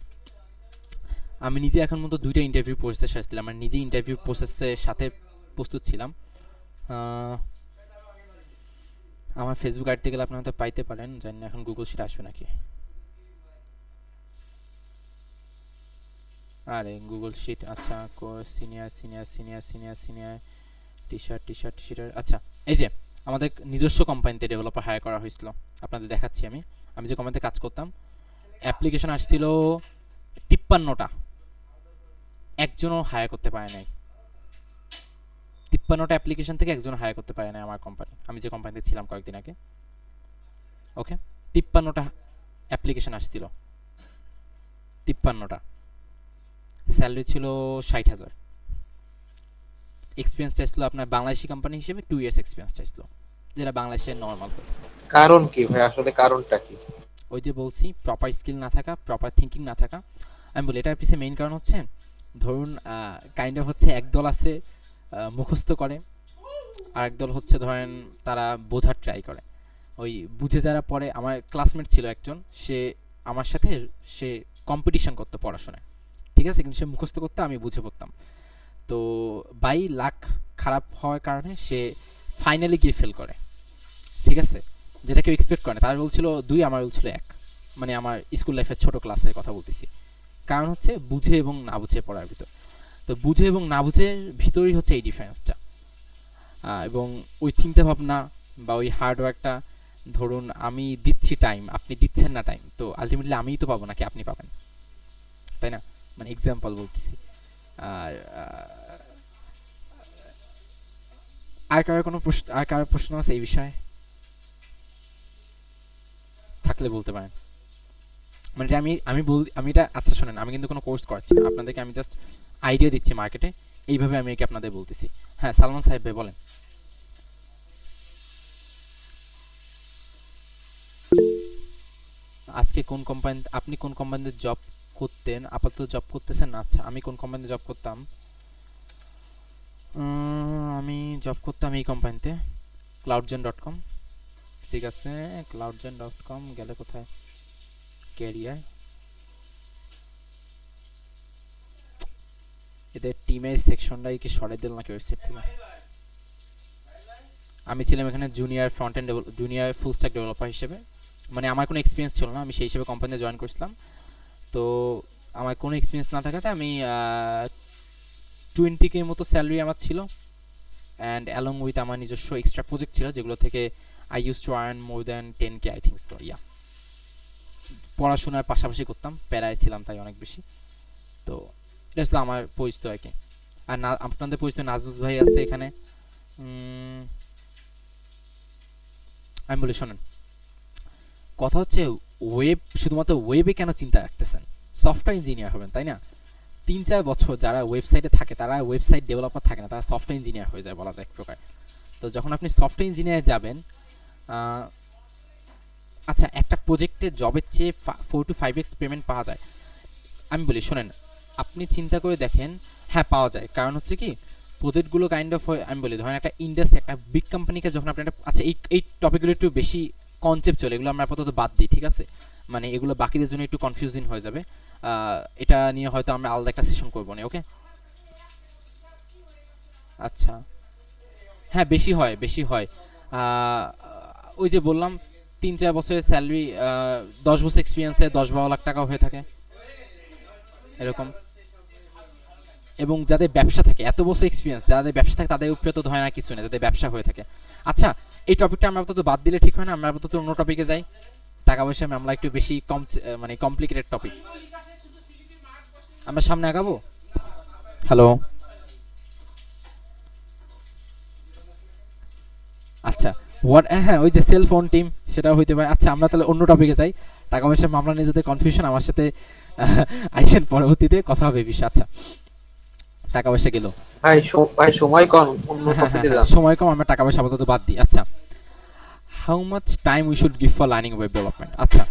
আমি নিজে এখন মতো 2টা ইন্টারভিউ প্রসেস আসছিলাম, আমার নিজে ইন্টারভিউ প্রসেসের সাথে প্রস্তুত ছিলাম। আমার ফেসবুক আইডি গেলে আপনি হয়তো পাইতে পারেন, জানি না এখন গুগল শিট আসবে নাকি। আরে গুগল শিট, আচ্ছা, senior senior senior senior senior T shirt, আচ্ছা, এই যে আমাদের নিজস্ব কোম্পানিতে ডেভেলপার হায়ার করা হয়েছিল, আপনাদের দেখাচ্ছি। আমি যে কোম্পানিতে কাজ করতাম, অ্যাপ্লিকেশন আসছিল 53টা, একজনও হায়ার করতে পারে নাই। 53টা অ্যাপ্লিকেশন থেকে একজন হায়ার করতে পারে নাই আমার কোম্পানি, আমি যে কোম্পানিতে ছিলাম কয়েকদিন আগে। ওকে, 53টা অ্যাপ্লিকেশন আসছিল, 53টা, স্যালারি ছিল 60,000, এক্সপিরিয়েন্স চাইছিল আপনার বাংলাদেশি কোম্পানি হিসেবে 2 ইয়ার্স এক্সপিরিয়েন্স চাইছিল, যেটা বাংলাদেশের নর্মাল হতো। কারণ কি ভাই, আসলে কারণটা কি? ওই যে বলছি, প্রপার স্কিল না থাকা, প্রপার থিঙ্কিং না থাকা। আমি বলি এটার পিছিয়ে মেইন কারণ হচ্ছে, ধরুন কাইন্ড অফ হচ্ছে একদল আছে মুখস্থ করে, আর একদল হচ্ছে ধরেন তারা বোঝার ট্রাই করে। ওই বুঝে যারা পড়ে, আমার ক্লাসমেট ছিল একজন, সে আমার সাথে সে কম্পিটিশন করতো পড়াশোনায়, ঠিক আছে, কিন্তু সে মুখস্থ করতো, আমি বুঝে পড়তাম। তো বাই লাক খারাপ হওয়ার কারণে সে ফাইনালি গিয়ে ফেল করে, ঠিক আছে, যেটা কেউ এক্সপেক্ট করে না। তার বলছিল 2, আমার বলছিল 1, মানে আমার স্কুল লাইফের ছোট ক্লাসের কথা বলতেছি। কারণ হচ্ছে বুঝে এবং না বুঝে পড়ার ভিতর। তো তো বুঝে এবং না বুঝে ভিতরেই হচ্ছে এই ডিফারেন্সটা। এবং ওই চিন্তা ভাবনা বা ওই হার্ডওয়ার্কটা, ধরুন আমি দিচ্ছি টাইম, আপনি দিচ্ছেন না টাইম, তো আলটিমেটলি আমিই তো পাবো নাকি আপনি পাবেন, তাই না? মানে এক্সাম্পল বলতেছি। আর আর কারোর কোনো প্রশ্ন, আর কারোর প্রশ্ন আছে এই বিষয়ে? থাকলে বলতে পারেন। মানে এটা আমি এটা, আচ্ছা শোনেন, আমি কিন্তু কোনো কোর্স করাচ্ছি না আপনাদেরকে, আমি জাস্ট আইডিয়া দিচ্ছি মার্কেটে, এইভাবে আমি একে আপনাদের বলতেছি। হ্যাঁ, সালমান সাহেব ভাই বলেন। আজকে কোন কোম্পানি, আপনি কোন কোম্পানিতে জব করতেন? আপাতত জব করতেছেন না? আচ্ছা, আমি কোন কোম্পানিতে জব করতাম? আমি জব করতাম এই কোম্পানিতে, cloudgen.com। ঠিক আছে, cloudgen.com গেলে কোথায়? ক্যারিয়ার, এদের টিমের সেকশনটাই কি সরাই দিল নাকি ওয়েবসাইট থেকে? আমি ছিলাম এখানে জুনিয়র ফ্রন্ট এন্ড জুনিয়র ফুল স্ট্যাক ডেভেলপার হিসেবে। মানে আমার কোনো এক্সপিরিয়েন্স ছিল না, আমি সেই হিসেবে কোম্পানিতে জয়েন করেছিলাম। তো আমার কোনো এক্সপিরিয়েন্স না থাকাতে আমি 20K মতো স্যালারি আমার ছিল, অ্যান্ড অ্যালং উইথ আমার নিজস্ব এক্সট্রা প্রজেক্ট ছিল, যেগুলো থেকে I use to earn more than 10K I think so. Yeah, পড়াশোনার পাশাপাশি করতাম, প্যারায় ছিলাম তাই অনেক বেশি। তো এটা ছিল আমার পরিচিত আর কি। আর না, আপনাদের পরিচিত নাজুস ভাই আছে এখানে। আমি বলি শোনেন, কথা হচ্ছে ওয়েব, শুধুমাত্র ওয়েবে কেন চিন্তা রাখতেছেন? সফটওয়্যার ইঞ্জিনিয়ার হবেন, তাই না? 3-4 বছর যারা ওয়েবসাইটে থাকে তারা ওয়েবসাইট ডেভেলপার থাকে না, তারা সফটওয়্যার ইঞ্জিনিয়ার হয়ে যায় বলা যায় এক প্রকার। তো যখন আপনি সফটওয়্যার ইঞ্জিনিয়ার যাবেন, আচ্ছা একটা প্রজেক্টে জবের চেয়ে 4 to 5x পেমেন্ট পাওয়া যায়। আমি বলি শোনেন, আপনি চিন্তা করে দেখেন, হ্যাঁ পাওয়া যায়, কারণ হচ্ছে কি প্রজেক্টগুলো কাইন্ড অফ, আমি বলি ধরেন একটা ইন্ডাস্ট্রি, একটা বিগ কোম্পানিকে যখন আপনি একটা, আচ্ছা এই টপিকগুলো একটু বেশি কনসেপ্ট, এগুলো আমরা আপাতত বাদ দিই, ঠিক আছে? মানে এগুলো বাকিদের জন্য একটু কনফিউজিং হয়ে যাবে, এটা নিয়ে হয়তো আমরা আলাদা একটা সেশন করবো না, ওকে? আচ্ছা, হ্যাঁ বেশি হয়, বেশি হয়। ওই যে বললাম 3-4 বছরের স্যালারি, 10 বছর এক্সপিরিয়েন্সে 10-12 লাখ টাকা হয়ে থাকে এরকম। এবং যাদের ব্যবসা থাকে, এত বছর এক্সপিরিয়েন্স যাদের ব্যবসা থাকে, তাদের উপরে তো ধরে না কিছু না, যাদের ব্যবসা হয়ে থাকে। আচ্ছা, এই টপিকটা আমরা আপাতত বাদ দিলে ঠিক হয় না? আমরা আপাতত অন্য টপিকে যাই, টাকা পয়সা মামলা একটু বেশি কম, মানে কমপ্লিকেটেড টপিক। আমরা সামনে আগাবো। হ্যালো, আচ্ছা হ্যাঁ ওই যে সেল ফোন টিম, সেটাও হইতে পারে। আচ্ছা আমরা তাহলে অন্য টপিকে যাই, টাকা পয়সা মামলা নিয়ে যেতে কনফিউশন, আমার সাথে আইসেন, পরবর্তীতে কথা হবে এই বিষয়ে। আচ্ছা, টাকা পয়সা গেল ভাই সময় কম, অন্য টপিকে যান। সময় কম, আমরা টাকা পয়সা আপাতত বাদ দিই। আচ্ছা, how much time we should give for learning web development? আচ্ছা,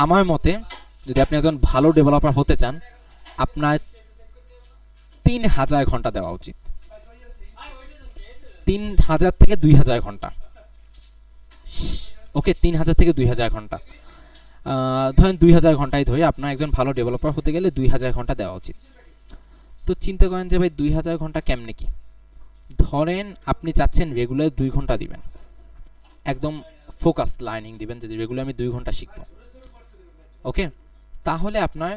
আমার মতে যদি আপনি একজন ভালো ডেভেলপার হতে চান, আপনার 3000 ঘন্টা দেওয়া উচিত। 3000 থেকে 2000 ঘন্টা, ওকে? 3000 থেকে 2000 ঘন্টা, ধরেন 2000 ঘন্টায় ধরে আপনার একজন ভালো ডেভেলপার হতে গেলে 2000 ঘন্টা দেওয়া উচিত। তো চিন্তা করেন যে ভাই 2000 ঘন্টা কেমনে কি? ধরেন আপনি চাচ্ছেন রেগুলার 2 ঘন্টা দিবেন, একদম ফোকাস লার্নিং দিবেন, যে রেগুলার আমি 2 ঘন্টা শিখব, ওকে? তাহলে আপনার,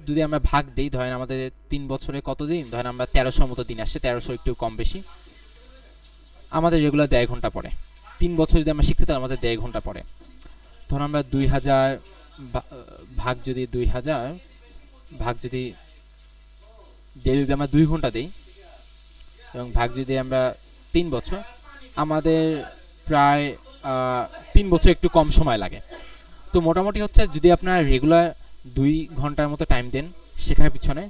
যদি আমরা ভাগ দিই, ধরেন আমাদের 3 বছরে কত দিন, ধরেন আমরা 1300 মতো দিন আসছে, 1300 একটু কম বেশি, আমাদের রেগুলার 1.5 ঘন্টা পড়ে। 3 বছর যদি আমরা শিখতে, তাহলে আমাদের 1.5 ঘন্টা পড়ে। ধরুন আমরা 2000 ভাগ যদি 2000 ভাগ যদি ডেইলি আমরা 2 ঘন্টা দিই, এবং ভাগ যদি আমরা 3 বছর, আমাদের প্রায় 3 বছর একটু কম সময় লাগে। তো মোটামুটি হচ্ছে যদি আপনার রেগুলার 2 ঘন্টার মতো টাইম দেন শেখার পিছনে,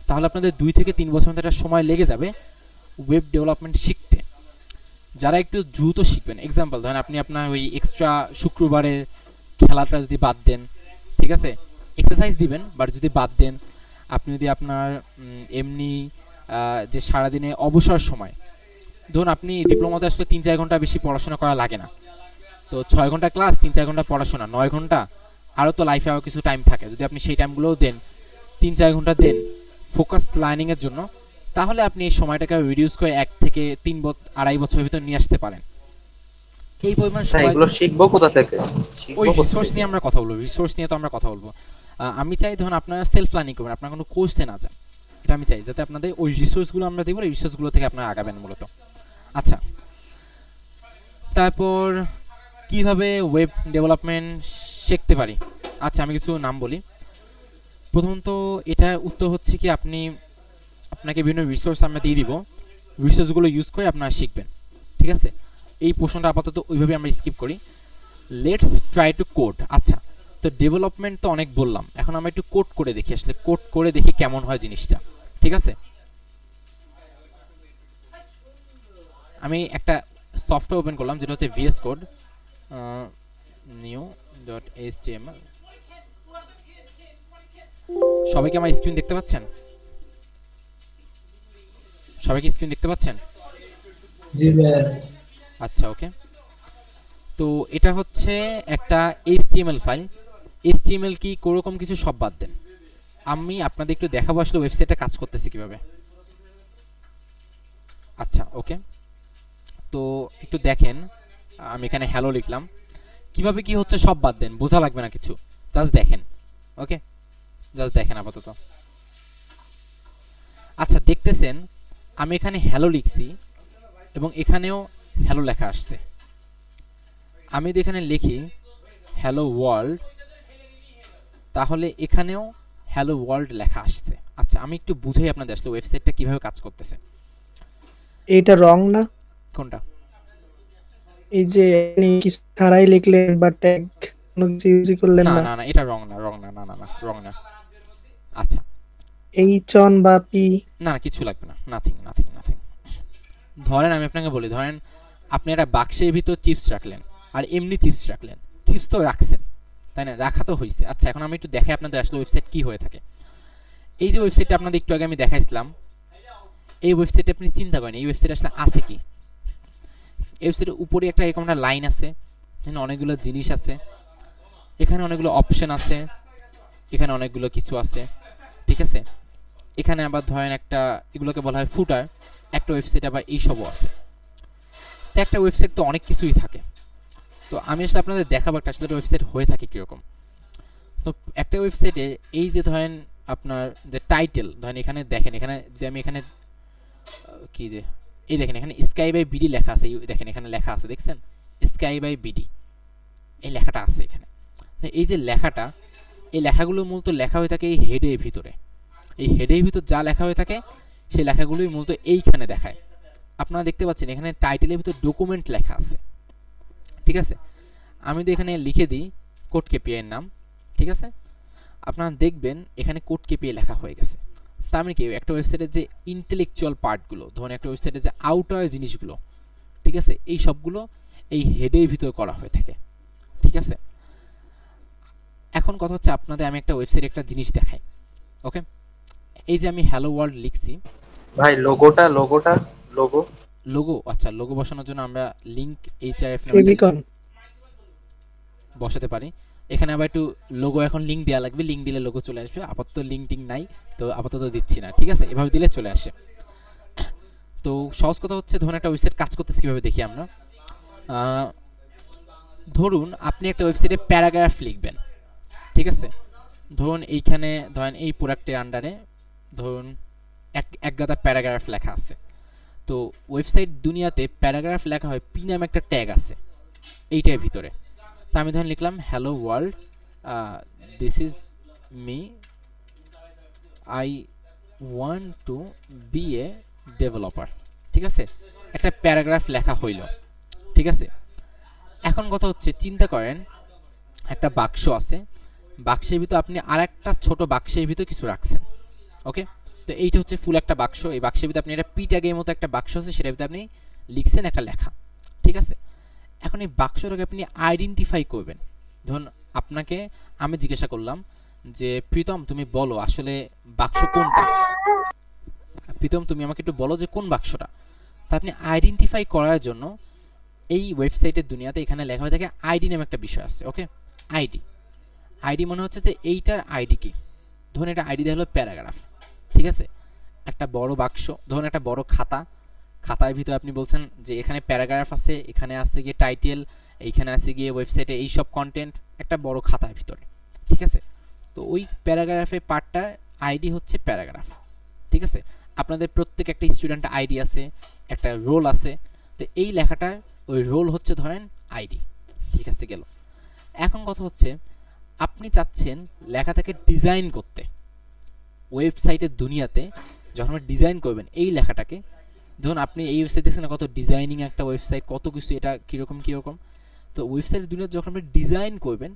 তাহলে আপনাদের 2 থেকে 3 বছর মতো একটা সময় লেগে যাবে ওয়েব ডেভেলপমেন্ট শিখতে। যারা একটু দ্রুত শিখবেন, এক্সাম্পল ধরেন আপনি আপনার ওই এক্সট্রা শুক্রবারের খেলাটা যদি বাদ দেন, ঠিক আছে, এক্সারসাইজ দিবেন, বাট যদি বাদ দেন, আপনি যদি আপনার এমনি যে সারাদিনে অবসর সময়, ধরুন আপনি ডিপ্লোমাতে আসলে 3-4 ঘন্টা বেশি পড়াশোনা করা লাগে না, তো 6 ঘন্টা ক্লাস, 3-4 ঘন্টা পড়াশোনা, 9 ঘন্টা, আরও তো লাইফে আরও কিছু টাইম থাকে, যদি আপনি সেই টাইমগুলোও দেন, 3-4 ঘন্টা দেন ফোকাস লার্নিংয়ের জন্য, তাহলে আপনি এই সময়টাকে রিডিউস করে 1 থেকে 2.5 বছরের ভিতর নিয়ে আসতে পারেন। এই পরিমাণ সময় এগুলো শিখবো কোথা থেকে? ওই রিসোর্স নিয়ে আমরা কথা বলবো, রিসোর্স নিয়ে তো আমরা কথা বলবো। আমি চাই ধরুন আপনারা সেলফ লার্নিং করবেন, আপনার কোনো কোর্সে না যান, এটা আমি চাই, যাতে আপনাদের ওই রিসোর্সগুলো আমরা দেবো, এই রিসোর্সগুলো থেকে আপনারা আগাবেন মূলত। আচ্ছা, তারপর কিভাবে ওয়েব ডেভেলপমেন্ট শিখতে পারি? আচ্ছা, আমি কিছু নাম বলি। প্রথমত এটা উত্তর হচ্ছে কি, আপনাকে বিভিন্ন রিসোর্স আমরা দিয়ে দিব, রিসোর্সগুলো ইউজ করে আপনারা শিখবেন। ঠিক আছে, এই প্রশ্নটা আপাতত ওইভাবে আমরা স্কিপ করি। Let's try to code. আচ্ছা, তো ডেভেলপমেন্ট তো অনেক বললাম, এখন আমরা একটু কোড করে দেখি, আসলে কোড করে দেখি কেমন হয় জিনিসটা। ঠিক আছে, আমি একটা সফটওয়্যার ওপেন করলাম যেটা হচ্ছে VS কোড new.html। সবাই কি আমার স্ক্রিন দেখতে পাচ্ছেন? সবাই কি স্ক্রিন দেখতে পাচ্ছেন? জি ভাইয়া। আচ্ছা, ওকে। তো এটা হচ্ছে একটা HTML ফাইল। HTML কি কোরকম কিছু সব বাদ দেন, আমি আপনাদের একটু দেখাবো আসলে ওয়েবসাইটটা কাজ করতেছে কিভাবে। আচ্ছা, ওকে। তো একটু দেখেন, আমি এখানে হ্যালো লিখলাম, কিভাবে কি হচ্ছে সব বাদ দেন, বোঝা লাগবে না কিছু, জাস্ট দেখেন। ওকে, জাস্ট দেখেন আপাতত। আচ্ছা, দেখতেছেন আমি এখানে হ্যালো লিখছি এবং এখানেও হ্যালো লেখা আসছে। আমি যদি এখানে লিখি হ্যালো ওয়ার্ল্ড, তাহলে এখানেও হ্যালো ওয়ার্ল্ড লেখা আসছে। আচ্ছা, আমি একটু বুঝাই আপনাদের আসলে ওয়েবসাইটটা কিভাবে কাজ করতেছে। এটা রং না? কোনটা? এই যে আপনি কিছু ছাড়াই লিখলেন বা ট্যাগ কোনো কিছু ইউজ করলেন না না, না না, এটা রং না, রং না, না না না, রং না। আচ্ছা, এইচ অন বা পি? না না, কিছু লাগবে না, নাথিং নাথিং নাথিং। ধরেন আমি আপনাকে বলি, ধরেন আপনি একটা বাক্সের ভিতর চিপস রাখলেন, আর এমনি চিপস রাখলেন, চিপস তো রাখছেন তাই না, রাখা তো হয়েছে। আচ্ছা, এখন আমি একটু দেখাই আপনাদের আসলে ওয়েবসাইট কি হয়ে থাকে। এই যে ওয়েবসাইটটা আপনাদের একটু আগে আমি দেখাইছিলাম, এই ওয়েবসাইটে আপনি চিন্তা করেন এই ওয়েবসাইট আসলে আছে কি। এই ওয়েবসাইটের উপরে একটা এরকম একটা লাইন আছে, এখানে অনেকগুলো জিনিস আছে, এখানে অনেকগুলো অপশন আছে, এখানে অনেকগুলো কিছু আছে। ঠিক আছে, এখানে আবার ধরেন একটা, এগুলোকে বলা হয় ফুটার, একটা ওয়েবসাইট আবার এইসবও আছে। তো একটা ওয়েবসাইট তো অনেক কিছুই থাকে, তো আমি আসলে আপনাদের দেখাবো একটা আসলে ওয়েবসাইট হয়ে থাকে কীরকম। তো একটা ওয়েবসাইটে এই যে ধরেন আপনার যে টাইটেল, ধরেন এখানে দেখেন, এখানে যদি আমি এখানে কি যে এই দেখেন এখানে স্কাই বাই বিডি লেখা আছে, দেখেন এখানে লেখা আছে, দেখছেন স্কাই বাই বিডি, এই লেখাটা আছে এখানে। এই যে লেখাটা, এই লেখাগুলো মূলত লেখা হয়ে থাকে এই হেডের ভিতরে, এই হেডের ভিতর যা লেখা হয়ে থাকে সেই লেখাগুলোই মূলত এইখানে দেখায়। আপনারা দেখতে পাচ্ছেন এখানে টাইটেলের ভিতর ডকুমেন্ট লেখা আছে। ঠিক আছে, আমি যদি এখানে লিখে দিই কোড কেপিআই এর নাম, ঠিক আছে, আপনারা দেখবেন এখানে কোড কেপিআই লেখা হয়ে গেছে। তার মানে কি, একটা ওয়েবসাইটের যে ইন্টেলেকচুয়াল পার্টগুলো, ধরুন একটা ওয়েবসাইটের যে আউটার জিনিসগুলো, ঠিক আছে, এই সবগুলো এই হেডের ভিতর করা হয়ে থাকে। ঠিক আছে, এখন কথা হচ্ছে আপনাদের আমি একটা ওয়েবসাইটে একটা জিনিস দেখাই। ওকে, এই যে আমি হ্যালো ওয়ার্ল্ড লিখছি, ভাই লোগো লোগো। আচ্ছা, লোগো বসানোর জন্য আমরা লিংক HRF ফেভিকন বসাতে পারি। এখানে আবার একটু লোগো, এখন লিংক দেওয়া লাগবে, লিংক দিলে লোগো চলে আসবে। আপাতত লিংক টিং নাই, তো আপাতত দিচ্ছি না। ঠিক আছে, এভাবে দিলে চলে আসে। তো সহজ কথা হচ্ছে, ধরুন একটা ওয়েবসাইট কাজ করতেছে কীভাবে দেখি আমরা। ধরুন আপনি একটা ওয়েবসাইটে প্যারাগ্রাফ লিখবেন, ঠিক আছে, ধরুন এইখানে ধরেন এই প্রোডাক্টের আন্ডারে ধরুন এক গাদা প্যারাগ্রাফ লেখা আছে। তো ওয়েবসাইট দুনিয়াতে প্যারাগ্রাফ লেখা হয়, পি নামে একটা ট্যাগ আছে এইটার ভিতরে। তো আমি ধরেন লিখলাম hello world, this is me, I want to be a developer. ঠিক আছে, একটা প্যারাগ্রাফ লেখা হইল। ঠিক আছে, এখন কথা হচ্ছে, চিন্তা করেন একটা বাক্স আছে, বাক্সের ভিতর আপনি আর একটা ছোট বাক্সের ভিতর কিছু রাখছেন। ওকে, তো এইটা হচ্ছে ফুল একটা বাক্স, এই বাক্সের ভিতরে আপনি একটা পি ট্যাগের মতো একটা বাক্স আছে, সেটার ভিতরে আপনি লিখছেন একটা লেখা। ঠিক আছে, এখন এই বাক্সটাকে আপনি আইডেন্টিফাই করবেন। ধরুন আপনাকে আমি জিজ্ঞাসা করলাম যে প্রীতম তুমি বলো আসলে বাক্স কোনটা, প্রীতম তুমি আমাকে একটু বলো যে কোন বাক্সটা। তা আপনি আইডেন্টিফাই করার জন্য এই ওয়েবসাইটের দুনিয়াতে এখানে লেখা হয়ে থাকে আইডি নামে একটা বিষয় আছে। ওকে, আইডি মনে হচ্ছে যে এইটার আইডি কি, ধরুন এটা আইডি দেওয়া হলো প্যারাগ্রাফ। ঠিক আছে, একটা বড় বাক্স, ধরুন একটা বড় খাতা, খাতার ভিতরে আপনি বলছেন যে এখানে প্যারাগ্রাফ আছে, এখানে আছে গিয়ে টাইটেল, এইখানে আছে গিয়ে ওয়েবসাইটে এই সব কন্টেন্ট, একটা বড় খাতার ভিতরে। ঠিক আছে, তো ওই প্যারাগ্রাফের পার্টটা আইডি হচ্ছে প্যারাগ্রাফ। ঠিক ঠিক আছে? আপনাদের প্রত্যেক একটা স্টুডেন্ট আইডি আছে, একটা রোল আছে। তো এই লেখাটার ওই রোল হচ্ছে ধরেন আইডি, ঠিক আছে? গেল। এখন কথা হচ্ছে আপনি চাচ্ছেন লেখাটাকে ডিজাইন করতে। ওয়েবসাইটের দুনিয়াতে যখন আপনি ডিজাইন করবেন এই লেখাটাকে, ধরুন আপনি এই ওয়েবসাইট দেখছেন না, কত ডিজাইনিং একটা ওয়েবসাইট, কত কিছু, এটা কীরকম কীরকম। তো ওয়েবসাইটের দুনিয়াতে যখন আপনি ডিজাইন করবেন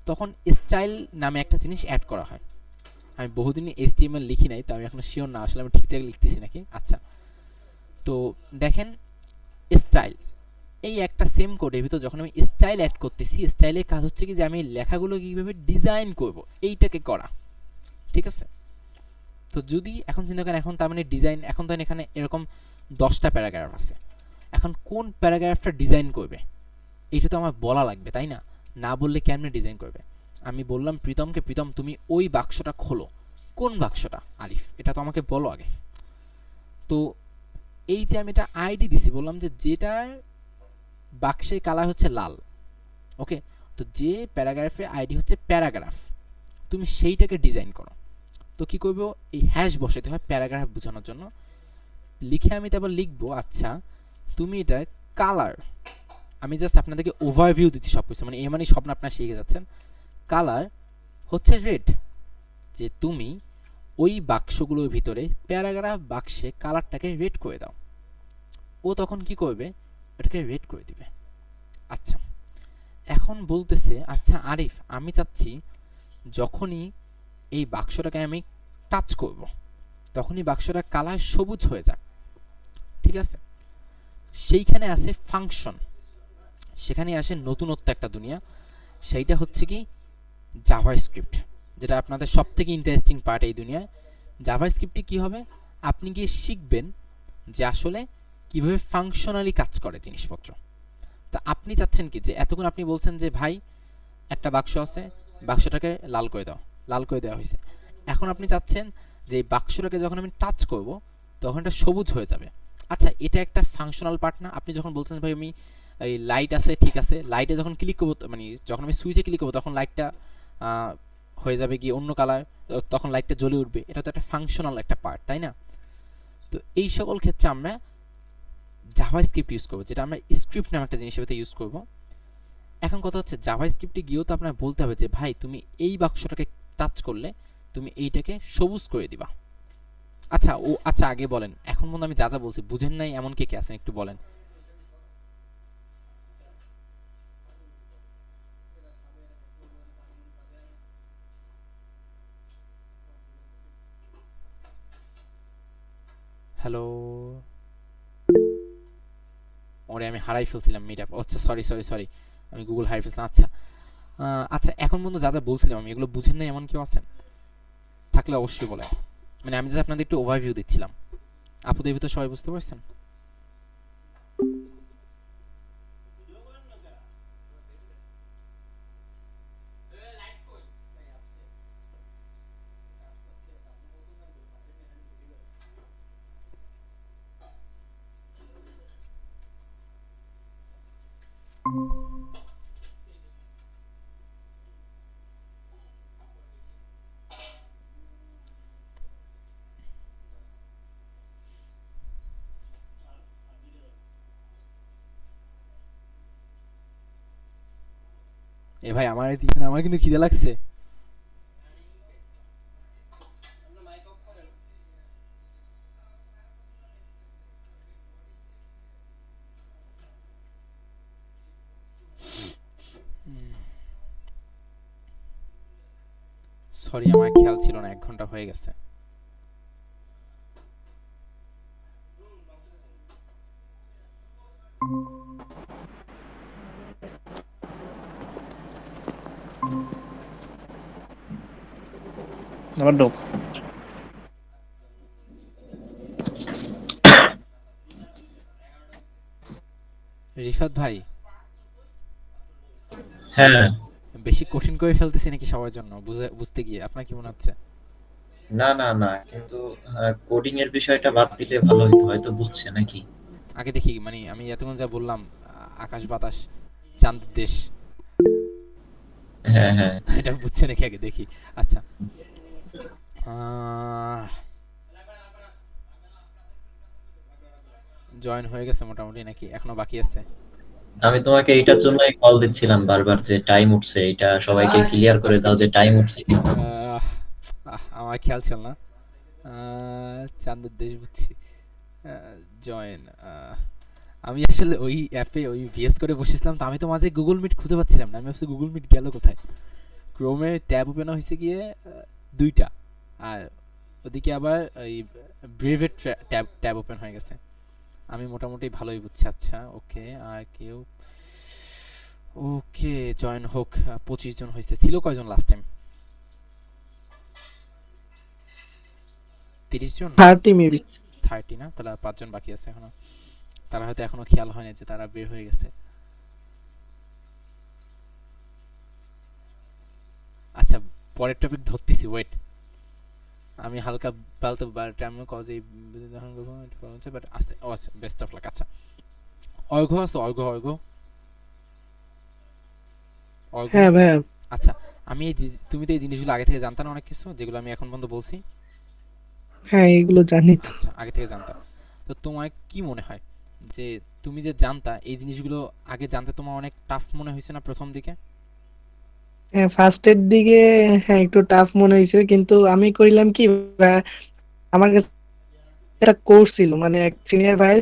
তখন স্টাইল নামে একটা জিনিস অ্যাড করা হয়। আমি বহুদিন HTML লিখি নাই, তো আমি এখন শিওর না আসলে আমি ঠিক জায়গায় লিখতেছি নাকি। আচ্ছা, তো দেখেন স্টাইল, এই একটা সেম কোডের ভিতর যখন আমি স্টাইল অ্যাড করতেছি, স্টাইলের কাজ হচ্ছে কি যে আমি লেখাগুলো কীভাবে ডিজাইন করব এইটাকে করা, ঠিক আছে? তো যদি এখন চিন্তা করেন, এখন তার মানে ডিজাইন, এখন ধরেন এখানে এরকম 10টা প্যারাগ্রাফ আছে, এখন কোন প্যারাগ্রাফটা ডিজাইন করবে এইটা তো আমার বলা লাগবে, তাই না? না বললে কেমনে ডিজাইন করবে? আমি বললাম প্রীতমকে, প্রীতম তুমি ওই বাক্সটা খোলো। কোন বাক্সটা আলিফ, এটা তো আমাকে বলো আগে। তো এই যে আমি এটা আইডি দিছি, বললাম যে যেটার বাক্সের কালার হচ্ছে লাল, ওকে? তো যে প্যারাগ্রাফের আইডি হচ্ছে প্যারাগ্রাফ, তুমি সেইটাকে ডিজাইন করো। তো কি করবো, এই হ্যাশ বসাতে হয় প্যারাগ্রাফ বোঝানোর জন্য। লিখে আমি তারপর লিখবো, আচ্ছা তুমি এটা কালার, আমি জাস্ট আপনাদেরকে ওভারভিউ দিচ্ছি সব কিছু, মানে এ মানে সব না আপনারা শিখে যাচ্ছেন। কালার হচ্ছে রেড, যে তুমি ওই বাক্সগুলোর ভিতরে প্যারাগ্রাফ বাক্সে কালারটাকে রেড করে দাও। ও তখন কি করবে, এটাকে রেড করে দিবে। আচ্ছা, এখন বলতেছে আচ্ছা আরিফ আমি চাচ্ছি যখনই এই বাক্সটাকে আমি টাচ করব তখনই বাক্সটার কালার সবুজ হয়ে যাক, ঠিক আছে? সেইখানে আসে ফাংশন, সেখানে আসে নতুনত্ব একটা দুনিয়া, সেইটা হচ্ছে কি জাভাস্ক্রিপ্ট, যেটা আপনাদের সব থেকে ইন্টারেস্টিং পার্ট এই দুনিয়ায়। জাভাস্ক্রিপ্টে কি হবে, আপনি গিয়ে শিখবেন যে আসলে কিভাবে ফাংশনালি কাজ করে জিনিসপত্র। তা আপনি চাচ্ছেন কি যে এতক্ষণ আপনি বলছেন যে ভাই একটা বাক্স আছে, বাক্সটাকে লাল করে দাও, লাল করে দেওয়া হয়েছে। এখন আপনি চাচ্ছেন যে এই বাক্সটাকে যখন আমি টাচ করব তখন এটা সবুজ হয়ে যাবে। আচ্ছা, এটা একটা ফাংশনাল পার্ট না? আপনি যখন বলছেন ভাই আমি এই লাইট আছে, ঠিক আছে, লাইটে যখন ক্লিক করবো, মানে যখন আমি সুইচে ক্লিক করবো তখন লাইটটা হয়ে যাবে কি অন্য কালার, তখন লাইটটা জ্বলে উঠবে, এটা তো একটা ফাংশনাল একটা পার্ট, তাই না? তো এই সকল ক্ষেত্রে আমরা জাভাস্ক্রিপ্ট ইউজ করবো, যেটা আমরা স্ক্রিপ্ট নামে একটা জিনিসের ভিতরে ইউজ করবো। এখন কথা হচ্ছে জাভাস্ক্রিপ্টে গিয়েও তো আপনার বলতে হবে যে ভাই তুমি এই বাক্সটাকে টাচ করলে তুমি এইটাকে সবুজ করে দিবা। আচ্ছা আচ্ছা আগে বলেন, এখন মনে আমি যা যা বলছি বুঝেন নাই এমন কে কে আছেন একটু বলেন। হ্যালো, ওরে আমি হারাই ফেলছিলাম মিট আপ। আচ্ছা সরি সরি সরি, আমি গুগল হারিয়ে ফেলছিলাম। আচ্ছা আচ্ছা, এখন পর্যন্ত যা যা বলছিলাম আমি এগুলো বুঝেন নাই এমন কেউ আছেন? থাকলে অবশ্যই বলেন। মানে আমি জাস্ট আপনাদের একটু ওভারভিউ দিচ্ছিলাম। আপুদের ভিতর সবাই বুঝতে পারছেন? এ ভাই আমার দিন, আমার কিন্তু খিদে লাগছে। সরি আমার খেয়াল ছিল না, 1 ঘন্টা হয়ে গেছে। আবার ডোপ রিফাত ভাই হ্যাঁ, বেশি কঠিন করে ফেলতেছি নাকি সবার জন্য বুঝতে গিয়ে, আপনার কি মনে হচ্ছে? না না না, কিন্তু কোডিং এর বিষয়টা বাদ দিলে ভালো হতো, হয়তো বুঝছে নাকি। আগে দেখি, মানে আমি এতক্ষণ যা বললাম আকাশ বাতাস চাঁদ দেশ, হ্যাঁ হ্যাঁ, এটা বুঝছে নাকি আগে দেখি। আচ্ছা আহ, জয়েন হয়ে গেছে মোটামুটি নাকি এখনো বাকি আছে? আমি তোমাকে এইটার জন্যই কল দিচ্ছিলাম বারবার, যে টাইম উঠছে, এটা সবাইকে ক্লিয়ার করে দাও যে টাইম উঠছে কিন্তু। আহ, আমার খেয়াল ছিল না। চান্দের দেশ বুঝছি। জয়েন, আমি আসলে ওই অ্যাপে ওই ভিএস করে বসেছিলাম, তো আমি তো মাঝে গুগল মিট খুঁজে পাচ্ছিলাম না। আমি ভাবছি গুগল মিট গেল কোথায়। ক্রোমে ট্যাব ওপেন হয়েছে গিয়ে দুইটা, আর ওদিকে আবার ওই ব্রেভের ট্যাব ওপেন হয়ে গেছে। আমি মোটামুটি ভালোই বুঝছি। আচ্ছা ওকে, আর কেউ ওকে জয়েন হোক। 25 জন হয়েছে। ছিল কয়জন লাস্ট টাইম? 30 জন, 30 মেবি। 30 না? তাহলে আর 5 জন বাকি আছে এখনো। তারা হয়তো এখনো খেয়াল হয়নি যে তারা বের হয়ে গেছে। আচ্ছা, পরের টপিক ধরতেছি, ওয়েট। আমি হালকা পালতে টাইমও কজে বাট আস্তে ও আচ্ছা, বেস্ট অফ লাক। আচ্ছা, অর্ঘ্য আছে? অর্ঘ্য অর্ঘ্য অর্ঘ্য হ্যাঁ ভাইয়া। আচ্ছা, আমি তুমি তো এই জিনিসগুলো আগে থেকে জানতা না অনেক কিছু, যেগুলো আমি এখন পর্যন্ত বলছি? হ্যাঁ এগুলো জানি তো। আচ্ছা, আগে থেকে জানতা। তো তোমার কি মনে হয় যে তুমি যে জানতা এই জিনিসগুলো আগে জানতে তোমার অনেক টাফ মনে হয়েছে না প্রথম দিকে? হ্যাঁ ফার্স্টের দিকে হ্যাঁ একটু টাফ মনে হয়েছে, কিন্তু আমি করিলাম কি ভাইয়া, আমার কাছে একটা কোর্স ছিল, মানে এক সিনিয়র ভাইয়ের,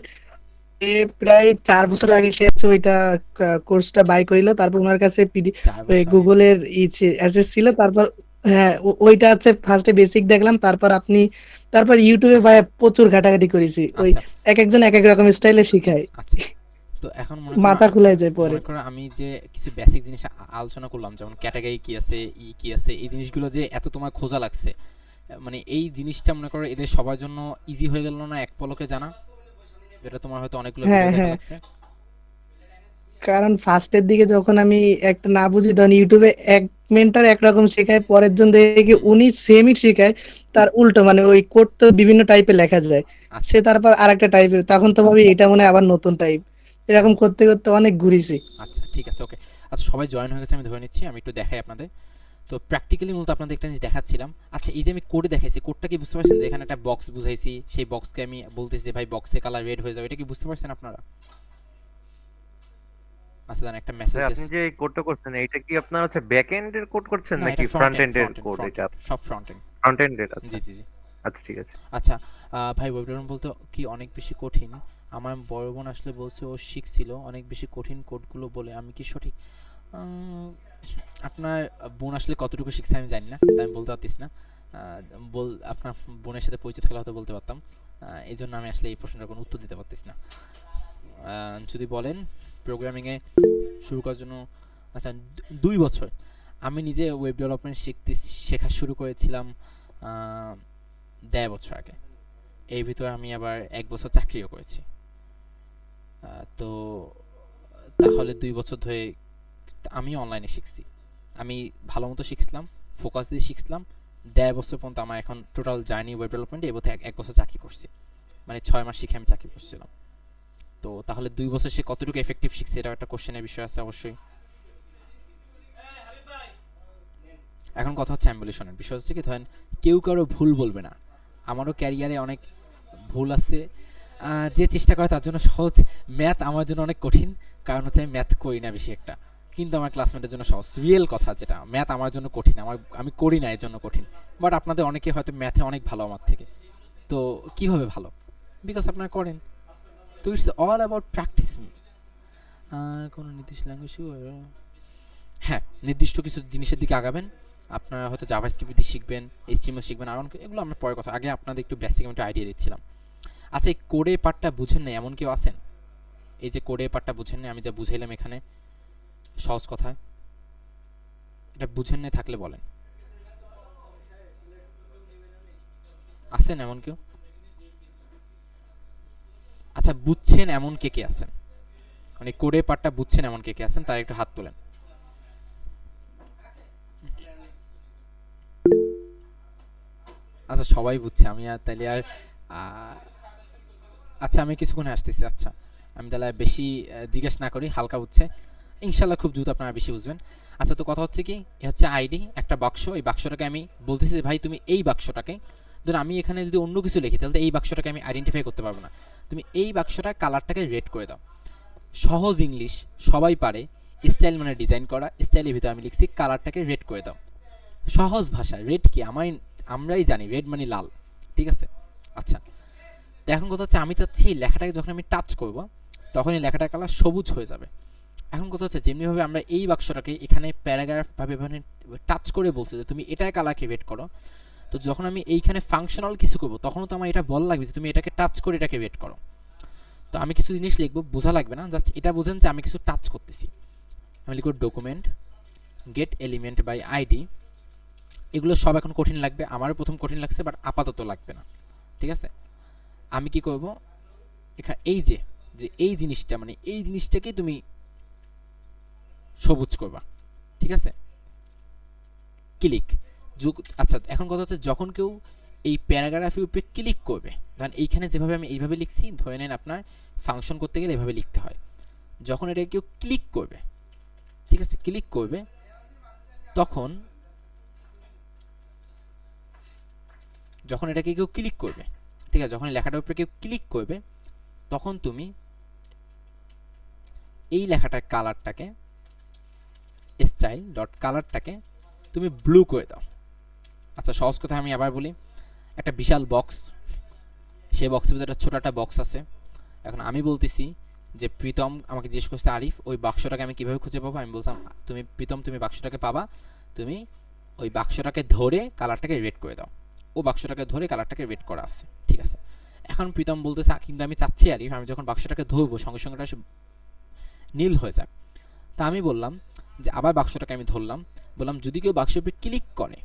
এ প্রায় 4 বছর আগে সে হচ্ছে ওইটা কোর্সটা বাই করিল। তারপর ওনার কাছে 4 ওই বছর আগে? গুগলের অ্যাসেস ছিল। তারপর হ্যাঁ ওইটা হচ্ছে ফার্স্টে বেসিক দেখলাম, তারপর ইউটিউবে ভাই প্রচুর ঘাটাঘাটি করেছি। ওই আচ্ছা এক একজন এক এক রকম স্টাইলে শিখায়, আচ্ছা, তো এখন মনে করো, মাথা খুলাই যায় পরে। মনে করো আমি যে কিছু বেসিক জিনিস আলোচনা করলাম, যেমন ক্যাটাগরি কি আছে, ই কি আছে, এই জিনিসগুলো যে এত তোমার খোঁজা লাগছে, মানে এই জিনিসটা মনে করো এদের সবার জন্য ইজি হয়ে গেল না এক পলকে জানা? এটা তোমার হয়তো অনেকগুলো হ্যাঁ ভিডিও দেখা হ্যাঁ, লাগছে। কারণ ফার্স্টের দিকে যখন আমি একটা না বুঝি তখন ইউটিউবে এক মেন্টর একরকম শেখায়, পরের জন দেখি উনি সেমই শেখায়, তার উল্টো, মানে ওই কোড তো বিভিন্ন টাইপে লেখা যায়, আচ্ছা সে তারপর আরেকটা টাইপে, তখন তো ভাবি এটা মনে হয় আবার নতুন টাইপ। এরকম করতে করতে অনেক ঘুরিছি। আচ্ছা, ঠিক আছে, ওকে। আচ্ছা, সবাই জয়েন হয়ে গেছে আমি ধরে নিচ্ছি। আমি একটু দেখাই আপনাদের। তো প্র্যাকটিক্যালি মূলত আপনাদের একটা জিনিস দেখাচ্ছিলাম। আচ্ছা, এই যে আমি কোডে দেখাইছি, কোডটা কি বুঝতে পারছেন? যে এখানে একটা বক্স বুঝাইছি, সেই বক্সকে আমি বলতেছি যে ভাই বক্সে কালার রেড হয়ে যাবে, এটা কি বুঝতে পারছেন আপনারা? আচ্ছা, জান একটা মেসেজ ভাই দিস। আপনি যে এই কোডটা করছেন এটা কি আপনার হচ্ছে ব্যাক এন্ডের কোড করছেন না, নাকি এটা ফ্রন্ট ফ্রন্ট এন্ড, এন্ডের ফ্রন্ট এন্ড, কোড? ফ্রন্ট এটা এন্ড, সব ফ্রন্ট এন্ড। ফ্রন্ট এন্ডের? আচ্ছা জি জি জি। আচ্ছা ঠিক আছে। আচ্ছা, ভাই ওয়েব ডেভেলপমেন্ট বলতে কি অনেক বেশি কঠিন? আমার বড় বোন আসলে বলছে ও শিখছিল অনেক বেশি কঠিন কোডগুলো বলে, আমি কি সঠিক? আপনার বোন আসলে কতটুকু শিখছে আমি জানি না, তাই আমি বলতে পারতেছি না। আপনার বোনের সাথে পরিচিত থাকলে হয়তো বলতে পারতাম। এই জন্য আমি আসলে এই প্রশ্নটার কোনো উত্তর দিতে পারতেছি না। যদি বলেন প্রোগ্রামিংয়ে শুরু করার জন্য, আচ্ছা 2 বছর। আমি নিজে ওয়েব ডেভেলপমেন্ট শেখা শুরু করেছিলাম 1.5 বছর আগে। এর ভিতরে আমি আবার 1 বছর চাকরিও করেছি। তো তাহলে 2 বছর ধরে আমি অনলাইনে শিখছি। আমি ভালো মতো শিখছিলাম, ফোকাস দিয়ে শিখছিলাম। 1.5 বছর পর্যন্ত আমার এখন টোটাল জার্নি ওয়েব ডেভেলপমেন্টে, এবার 1 বছর চাকরি করছি, মানে 6 মাস শিখে আমি চাকরি করছিলাম। তো তাহলে 2 বছর সে কতটুকু এফেক্টিভ শিখছে, এটা একটা কোশ্চেনের বিষয় আছে অবশ্যই। এখন কথা হচ্ছে অ্যাম্বুলেশনের বিষয় হচ্ছে কি, ধরেন কেউ কারো ভুল বলবে না। আমারও ক্যারিয়ারে অনেক ভুল আছে, যে চেষ্টা করে তার জন্য সহজ। ম্যাথ আমার জন্য অনেক কঠিন, কারণ হচ্ছে আমি ম্যাথ করি না বেশি একটা, কিন্তু আমার ক্লাসমেটের জন্য সহজ। রিয়েল কথা যেটা, ম্যাথ আমার জন্য কঠিন, আমি করি না এর জন্য কঠিন। বাট আপনাদের অনেকে হয়তো ম্যাথে অনেক ভালো আমার থেকে। তো কিভাবে ভালো? বিকজ আপনারা করেন। তো ইটস অল অ্যাবাউট প্র্যাকটিস। কোনো নির্দিষ্ট ল্যাঙ্গুয়েজ, হ্যাঁ নির্দিষ্ট কিছু জিনিসের দিকে আগাবেন। আপনারা হয়তো জাভাস্ক্রিপ্ট শিখবেন, এইচটিএমএল শিখবেন, আর এগুলো আমরা পরে কথা। আগে আপনাদের একটু বেসিক একটা আইডিয়া দিচ্ছিলাম। আচ্ছা, এই কোডে পার্টটা বুঝেন না এমন কেউ আছেন? এই যে কোডে পার্টটা বুঝেন না, আমি যা বুঝাইলাম এখানে সহজ কথায়, এটা বুঝেন না থাকলে বলেন। আছেন এমন কেউ? আচ্ছা, বুঝছেন এমন কে কে আছেন? মানে কোডে পার্টটা বুঝছেন এমন কে কে আছেন, তার একটু হাত তোলেন। আচ্ছা, সবাই বুঝছে, আমি আর তাইলে আর আচ্ছা আমি কিছুক্ষণে আসতেছি। আচ্ছা, আমি তাহলে বেশি জিজ্ঞেস না করি, হালকা বুঝছে ইনশাল্লাহ, খুব দ্রুত আপনারা বেশি বুঝবেন। আচ্ছা, তো কথা হচ্ছে কি, এ হচ্ছে আইডি, একটা বাক্স। এই বাক্সটাকে আমি বলতেছি যে ভাই তুমি এই বাক্সটাকে, ধরুন আমি এখানে যদি অন্য কিছু লিখি তাহলে এই বাক্সটাকে আমি আইডেন্টিফাই করতে পারবো না। তুমি এই বাক্সটা কালারটাকে রেড করে দাও। সহজ ইংলিশ, সবাই পারে। স্টাইল মানে ডিজাইন করা, স্টাইলের ভিতরে আমি লিখছি কালারটাকে রেড করে দাও। সহজ ভাষা, রেড কি আমরাই জানি, রেড মানে লাল, ঠিক আছে? আচ্ছা, তো এখন কথা হচ্ছে আমি চাচ্ছি এই লেখাটাকে যখন আমি টাচ করব তখন এই লেখাটার কালার সবুজ হয়ে যাবে। এখন কথা হচ্ছে যেমনিভাবে আমরা এই বাক্সটাকে এখানে প্যারাগ্রাফ ভাবে টাচ করে বলছি যে তুমি এটার কালারকে রেড করো, তো যখন আমি এইখানে ফাংশনাল কিছু করব তখনও তো আমার এটা বল লাগবে যে তুমি এটাকে টাচ করে এটাকে রেড করো। তো আমি কিছু জিনিস লিখবো, বোঝা লাগবে না, জাস্ট এটা বোঝেন যে আমি কিছু টাচ করতেছি। আমি লিখব document get element by ID. এগুলো সব এখন কঠিন লাগবে, আমারও প্রথম কঠিন লাগছে, বাট আপাতত লাগবে না, ঠিক আছে? আমি কি করব, এখানে এই যে এই জিনিসটা মানে এই জিনিসটাকে তুমি সবুজ করবা, ঠিক আছে? ক্লিক। আচ্ছা, এখন কথা হচ্ছে যখন কেউ এই প্যারাগ্রাফের উপরে ক্লিক করবে, ধরেন এইখানে যেভাবে আমি এইভাবে লিখছি, ধরে নেন আপনার ফাংশন করতে গেলে এভাবে লিখতে হয়। যখন এটা কেউ ক্লিক করবে, ঠিক আছে, ক্লিক করবে, তখন যখন এটাকে কেউ ক্লিক করবে, ঠিক আছে, যখন লেখাটার উপরে কেউ ক্লিক করবে তখন তুমি এই লেখাটার কালারটাকে স্টাইল ডট কালারটাকে তুমি ব্লু করে দাও। আচ্ছা, সহজ কথা আমি আবার বলি, একটা বিশাল বক্স, সেই বক্সের ভিতরে একটা ছোট একটা বক্স আছে। এখন আমি বলতেছি যে প্রীতম আমাকে জিজ্ঞেস করছে আরিফ ওই বাক্সটাকে আমি কিভাবে খুঁজে পাবো, আমি বললাম তুমি প্রীতম তুমি বাক্সটাকে পাবা, তুমি ওই বাক্সটাকে ধরে কালারটাকে রেড করে দাও। ও বাক্সটাকে ধরে কালারটাকে রেড করা আছে, ঠিক আছে? এখন প্রীতম বলতেছে কিন্তু আমি চাচ্ছি আরিফ আমি যখন বাক্সটাকে ধরবো সঙ্গে সঙ্গে এটা নীল হয়ে যাক। তা আমি বললাম যে আবার বাক্সটাকে আমি ধরলাম, বললাম যদি কেউ বাক্সের উপরে ক্লিক করে,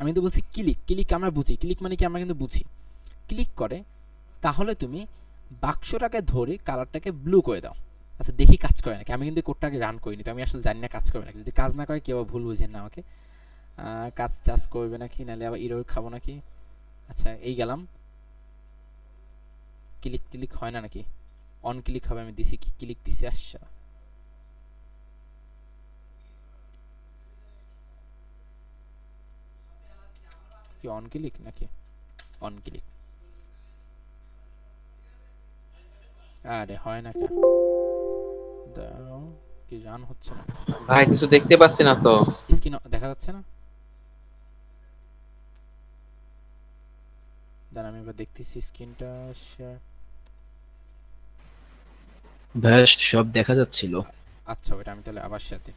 আমি তো বলছি ক্লিক আমরা বুঝি, ক্লিক মানে কি আমরা কিন্তু বুঝি, ক্লিক করে, তাহলে তুমি বাক্সটাকে ধরে কালারটাকে ব্লু করে দাও। আচ্ছা, দেখি কাজ করে নাকি। আমি কিন্তু কোডটাকে রান করিনি, তো আমি আসলে জানি না কাজ করবে নাকি। যদি কাজ না করে কেউ ভুল বুঝেন না আমাকে, কাজ চাষ করবে নাকি, নাহলে আবার ইরোর খাবো নাকি। আচ্ছা, এই গেলাম, ক্লিক হয় না নাকি, অন ক্লিক হবে, আমি দিছি কি ক্লিক দিছি, আচ্ছা কি অন ক্লিক নাকি অন ক্লিক, আরে হয় না কেন, দাঁড়াও, কি জান হচ্ছে না ভাই, কিছু দেখতে পাচ্ছি না তো। স্ক্রিন দেখা যাচ্ছে না, দাঁড়া আমি এবার দেখতেছি স্ক্রিনটা শেয়ার। ভাই সব দেখা যাচ্ছিল। আচ্ছা, ওটা আমি তাহলে আবার সাথে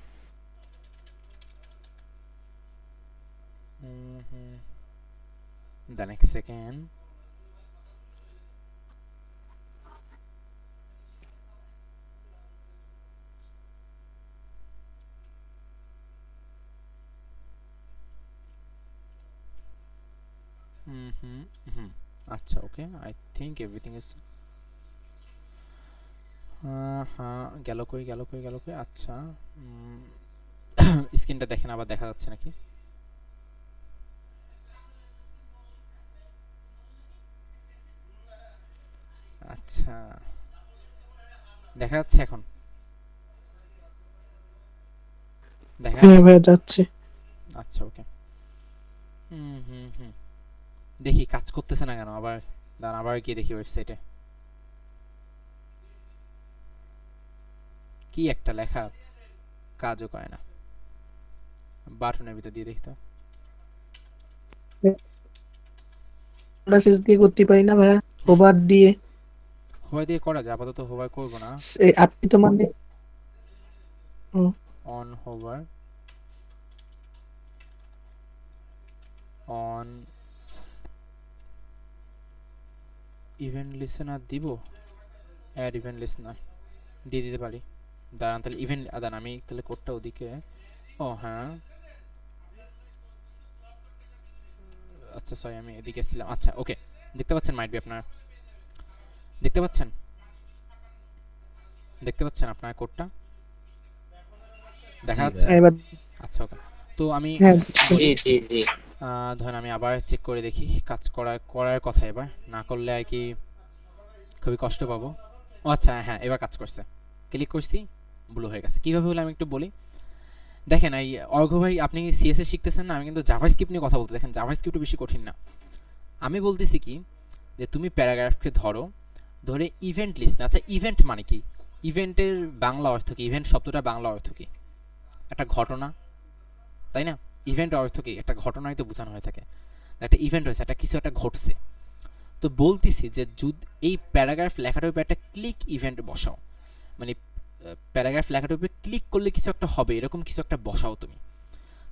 the next second আচ্ছা ওকে, আই থিঙ্ক এভরিথিং ইজ হ্যাঁ, গেল কই। আচ্ছা, স্ক্রিনটা দেখেন আবার দেখা যাচ্ছে নাকি। আচ্ছা, দেখা যাচ্ছে এখন, দেখা যাচ্ছে। আচ্ছা ওকে, দেখি কাজ করতেছে না কেন, আবার দাঁড়ান আবার গিয়ে দেখি ওয়েবসাইটে কি একটা লেখা কাজও করে না, বাটনের ভিতর দিয়ে দেখতে মেসেজ দিয়ে করতে পারি না ভাইয়া, হোভার দিয়ে। হোভার দিয়ে করা যায়, আপাতত হোভার করব না। আপনি তো মানে on hover on event listener দিব, অ্যাড ইভেন্ট লিসেনার দিয়ে দিতে পারি। দাঁড়ান তাহলে ইভেন্ট দাঁড়ান আমি তাহলে কোডটা ওদিকে, ও হ্যাঁ আচ্ছা সরি আমি এদিকে ছিলাম। আচ্ছা ওকে, দেখতে পাচ্ছেন মাইট বি, আপনারা দেখতে পাচ্ছেন আপনার কোডটা দেখা যাচ্ছে? আচ্ছা ওকে, তো আমি ধরেন আমি আবার চেক করে দেখি কাজ করার কথা, এবার না করলে আর কি খুবই কষ্ট পাবো। ও আচ্ছা হ্যাঁ, এবার কাজ করছে, ক্লিক করছি ব্লু হয়ে গেছে। কীভাবে হলো আমি একটু বলি, দেখেন এই অর্ঘ ভাই আপনি সিএসএস শিখতেছেন না, আমি কিন্তু জাভাস্ক্রিপ্ট নিয়ে কথা বলতে, দেখেন জাভাস্ক্রিপ্ট বেশি কঠিন না। আমি বলতেছি কি যে তুমি প্যারাগ্রাফকে ধরো, ধরে ইভেন্ট লিস্ট। আচ্ছা ইভেন্ট মানে কি? ইভেন্টের বাংলা অর্থ কি? ইভেন্ট শব্দটা বাংলা অর্থ কি? একটা ঘটনা, তাই না? ইভেন্ট অর্থ কি? একটা ঘটনাই তো বোঝানো হয়ে থাকে। একটা ইভেন্ট হয়েছে, একটা কিছু একটা ঘটছে। তো বলতেছি যে এই প্যারাগ্রাফ লেখাটার উপরে একটা ক্লিক ইভেন্ট বসাও, মানে প্যারাগ্রাফ লেখাটার উপরে ক্লিক করলে কিছু একটা হবে, এরকম কিছু একটা বসাও তুমি।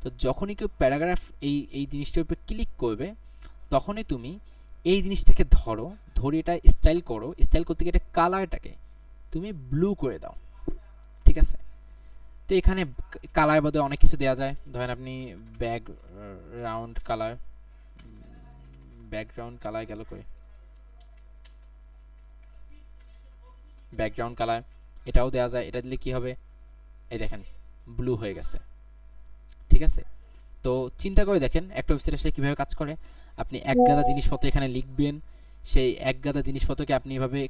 তো যখনই কেউ প্যারাগ্রাফ এই জিনিসটার উপরে ক্লিক করবে, তখনই তুমি এই জিনিসটাকে ধরে এটা স্টাইল করো। স্টাইল করতে গিয়ে এটা কালারটাকে তুমি ব্লু করে দাও, ঠিক আছে? তো এখানে কালার বাদে অনেক কিছু দেওয়া যায়। ধরেন আপনি ব্যাকগ্রাউন্ড কালার গেল করে, ব্যাকগ্রাউন্ড কালার এটাও দেওয়া যায়। এটা দিলে কি হবে? এই দেখেন ব্লু হয়ে গেছে, ঠিক আছে? তো চিন্তা করে দেখেন একটা ওয়েবসাইট আসলে কীভাবে কাজ করে। আপনি এক গাদা জিনিসপত্র এখানে লিখবেন, সেই এক গাদা জিনিসপত্রকে আপনি এভাবে